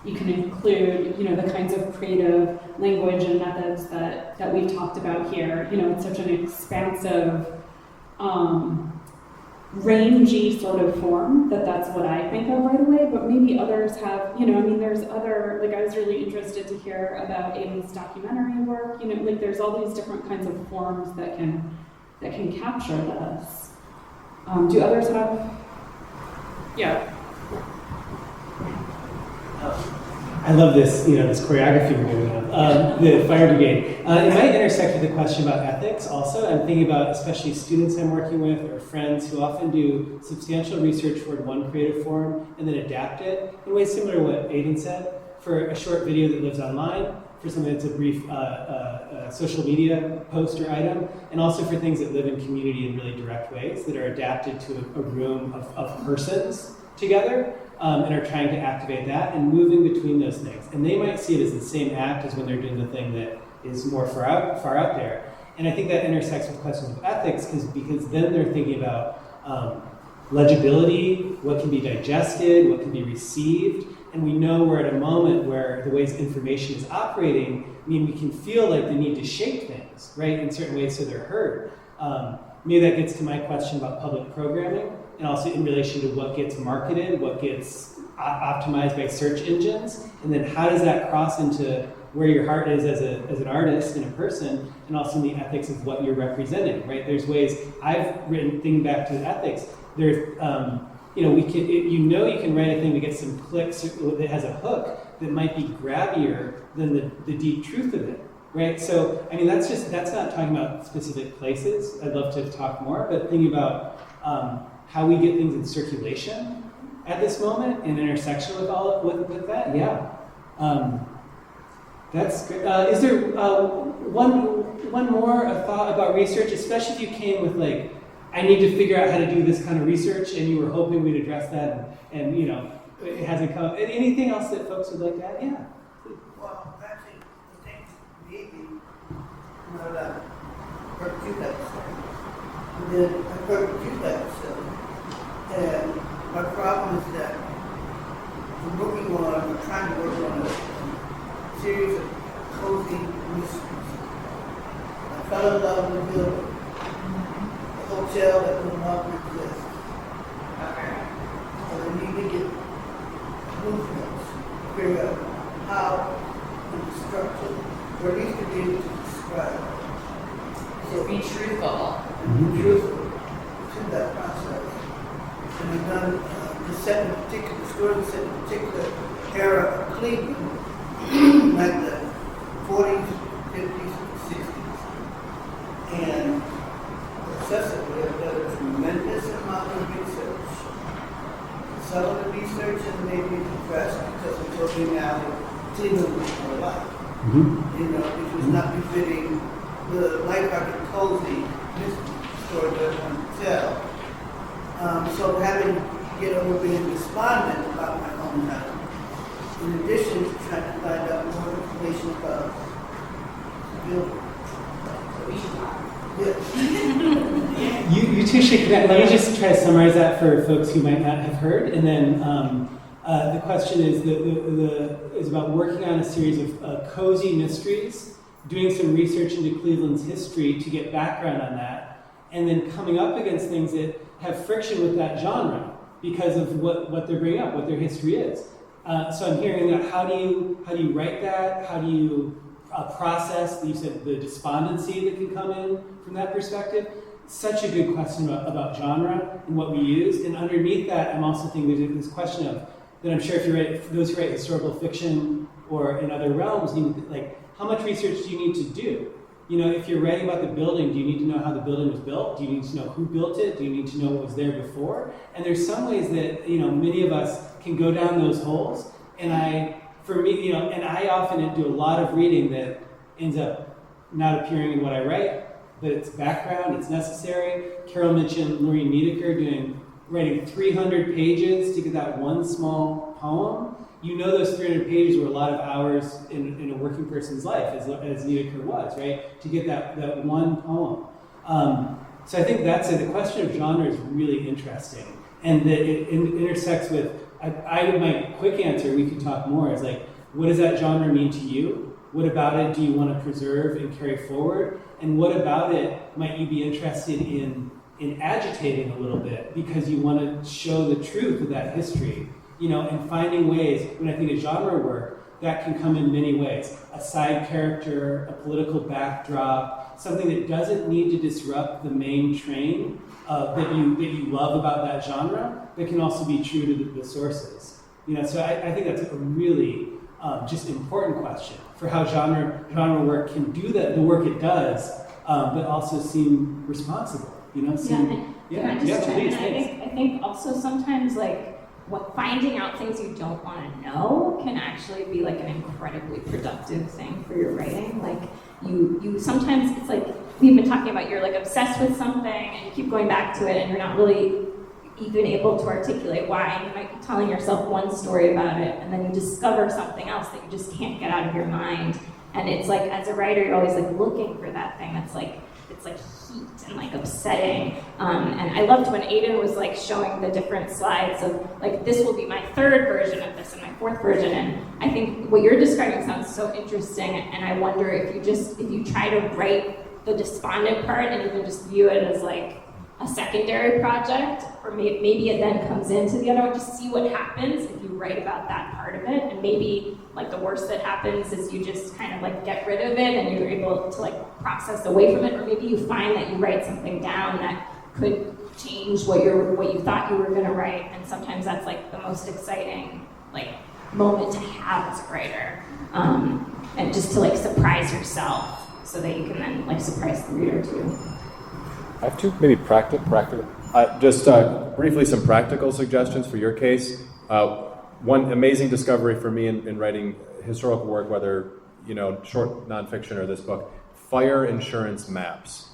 you can include, the kinds of creative language and methods that we've talked about here. It's such an expansive, rangy sort of form that's what I think of right away, but maybe others have, there's other, I was really interested to hear about Aidan's documentary work, there's all these different kinds of forms that can capture this. Do others have? Yeah. I love this, this choreography we're doing now. The fire brigade. It might intersect with the question about ethics also. I'm thinking about especially students I'm working with or friends who often do substantial research toward one creative form and then adapt it in ways similar to what Aidan said for a short video that lives online, for something that's a brief social media post or item, and also for things that live in community in really direct ways that are adapted to a room of persons together and are trying to activate that and moving between those things. And they might see it as the same act as when they're doing the thing that is more far out there. And I think that intersects with questions of ethics because then they're thinking about legibility, what can be digested, what can be received. And we know we're at a moment where the ways information is operating mean we can feel like the need to shape things, right, in certain ways so they're heard. Maybe that gets to my question about public programming and also in relation to what gets marketed, what gets optimized by search engines, and then how does that cross into where your heart is as an artist and a person, and also in the ethics of what you're representing, right? There's ways I've written, thinking back to ethics, there's, you can write a thing to get some clicks that has a hook that might be grabbier than the deep truth of it, right? So, that's not talking about specific places. I'd love to talk more, but thinking about how we get things in circulation at this moment, in intersection with that, yeah. That's good. Is there one more thought about research, especially if you came with like, I need to figure out how to do this kind of research, and you were hoping we'd address that, and you know, it hasn't come. Anything else that folks would like to add? Yeah. Well, actually, I think maybe not a percute episode. And then a percute episode. And my problem is that we're trying to work on a series of cozy mysteries. I fell in love with the building, a hotel that no longer exists. Okay. And I need to get movements, figure out how to construct it, or at least to be able to describe it. So be truthful. And be truthful to that process. And I've done the set in particular, the story set in a particular era of Cleveland, like the 40s, 50s, 60s. And obsessively, I've done a tremendous amount of research. Some of the research has made me depressed because I'm talking now that Cleveland was my life. You know, which was not befitting the lighthearted, cozy mystery story that I want to tell. So having to get over being despondent about my hometown, in addition to trying to find out more information about the building. Yeah. You two should connect. Let me just try to summarize that for folks who might not have heard. And then the question is is about working on a series of cozy mysteries, doing some research into Cleveland's history to get background on that, and then coming up against things that have friction with that genre because of what they're bringing up, what their history is. So I'm hearing that how do you write that? How do you process, you said, the despondency that can come in from that perspective? Such a good question about genre and what we use. And underneath that, I'm also thinking there's this question of, that I'm sure if you write, those who write historical fiction or in other realms, like, how much research do you need to do? You know, if you're writing about the building, do you need to know how the building was built? Do you need to know who built it? Do you need to know what was there before? And there's some ways that, you know, many of us can go down those holes. And I often do a lot of reading that ends up not appearing in what I write, but it's background, it's necessary. Caryl mentioned Maureen Niedecker writing 300 pages to get that one small poem. You know those 300 pages were a lot of hours in a working person's life, as Niedecker was, right? To get that one poem. So I think the question of genre is really interesting. And that it intersects with, my quick answer, we could talk more, is like, what does that genre mean to you? What about it do you want to preserve and carry forward? And what about it might you be interested in agitating a little bit because you want to show the truth of that history? You know, and finding ways, when I think of genre work, that can come in many ways. A side character, a political backdrop, something that doesn't need to disrupt the main train that you love about that genre, but can also be true to the sources. You know, so I think that's a really just important question for how genre work can do the work it does, but also seem responsible. You know, please. I think also sometimes finding out things you don't want to know can actually be like an incredibly productive thing for your writing. Like you sometimes, it's like we've been talking about, you're like obsessed with something and you keep going back to it and you're not really even able to articulate why, and you might be telling yourself one story about it and then you discover something else that you just can't get out of your mind. And it's like, as a writer, you're always like looking for that thing that's like, it's like heat and like upsetting. And I loved when Aidan was like showing the different slides of like, this will be my third version of this and my fourth version. And I think what you're describing sounds so interesting. And I wonder if you try to write the despondent part and even just view it as like a secondary project, or maybe it then comes into the other one, just see what happens if you write about that part of it. And maybe like the worst that happens is you just kind of like get rid of it and you're able to like process away from it, or maybe you find that you write something down that could change what you thought you were going to write. And sometimes that's like the most exciting like moment to have as a writer, and just to like surprise yourself so that you can then like surprise the reader too. I have two maybe practical, briefly some practical suggestions for your case. one amazing discovery for me in writing historical work, whether short nonfiction or this book, fire insurance maps.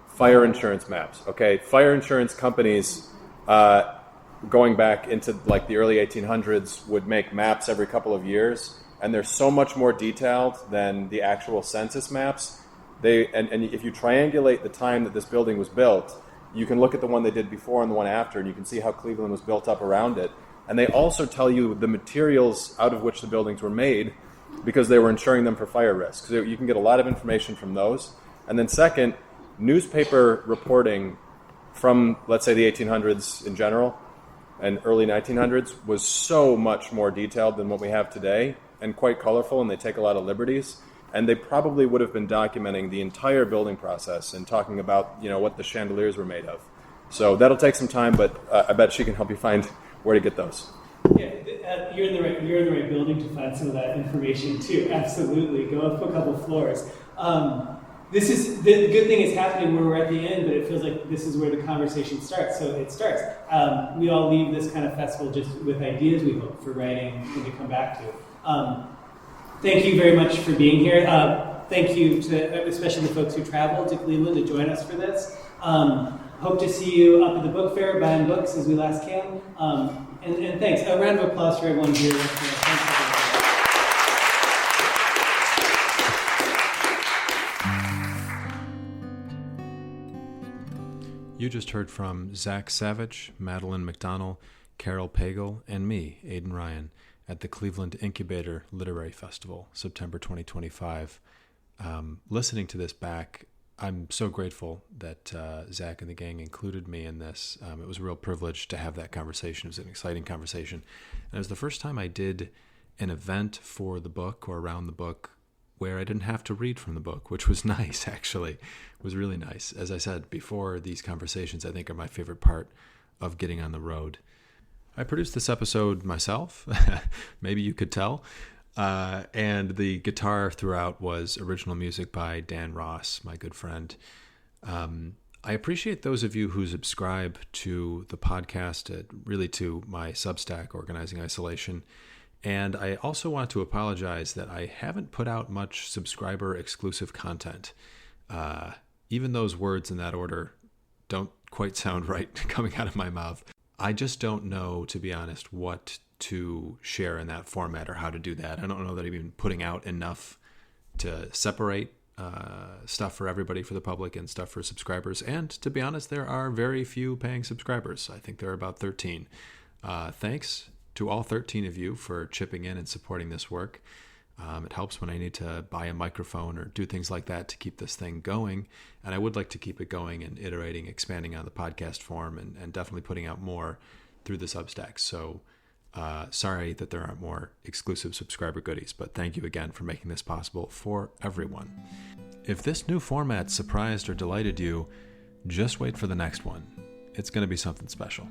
Fire insurance maps. Okay, fire insurance companies, going back into like the early 1800s, would make maps every couple of years, and they're so much more detailed than the actual census maps. And if you triangulate the time that this building was built, you can look at the one they did before and the one after, and you can see how Cleveland was built up around it. And they also tell you the materials out of which the buildings were made, because they were insuring them for fire risk. So you can get a lot of information from those. And then second, newspaper reporting from, let's say, the 1800s in general and early 1900s was so much more detailed than what we have today, and quite colorful, and they take a lot of liberties. And they probably would have been documenting the entire building process and talking about, what the chandeliers were made of. So that'll take some time, but I bet she can help you find where to get those. Yeah, you're in the right building to find some of that information too. Absolutely, go up a couple floors. This is the good thing is happening where we're at the end, but it feels like this is where the conversation starts. So it starts. We all leave this kind of festival just with ideas, we hope, for writing and to come back to. Thank you very much for being here. Thank you to especially the folks who traveled to Cleveland to join us for this. Hope to see you up at the book fair buying books as we last can. And thanks. A round of applause for everyone here. You just heard from Zach Savich, Madeline McDonnell, Caryl Pagel, and me, Aidan Ryan, at the Cleveland Inkubator Literary Festival, September 2025. Listening to this back, I'm so grateful that Zach and the gang included me in this. It was a real privilege to have that conversation. It was an exciting conversation. And it was the first time I did an event for the book or around the book where I didn't have to read from the book, which was nice, actually. It was really nice. As I said before, these conversations, I think, are my favorite part of getting on the road. I produced this episode myself. Maybe you could tell. And the guitar throughout was original music by Dan Ross, my good friend. I appreciate those of you who subscribe to the podcast, really to my Substack, Organizing Isolation. And I also want to apologize that I haven't put out much subscriber-exclusive content. Even those words in that order don't quite sound right coming out of my mouth. I just don't know, to be honest, what to share in that format or how to do that. I don't know that I'm even putting out enough to separate stuff for everybody, for the public, and stuff for subscribers. And to be honest, there are very few paying subscribers. I think there are about 13. Thanks to all 13 of you for chipping in and supporting this work. It helps when I need to buy a microphone or do things like that to keep this thing going. And I would like to keep it going and iterating, expanding on the podcast form, and definitely putting out more through the Substack. So sorry that there aren't more exclusive subscriber goodies, but thank you again for making this possible for everyone. If this new format surprised or delighted you, just wait for the next one. It's going to be something special.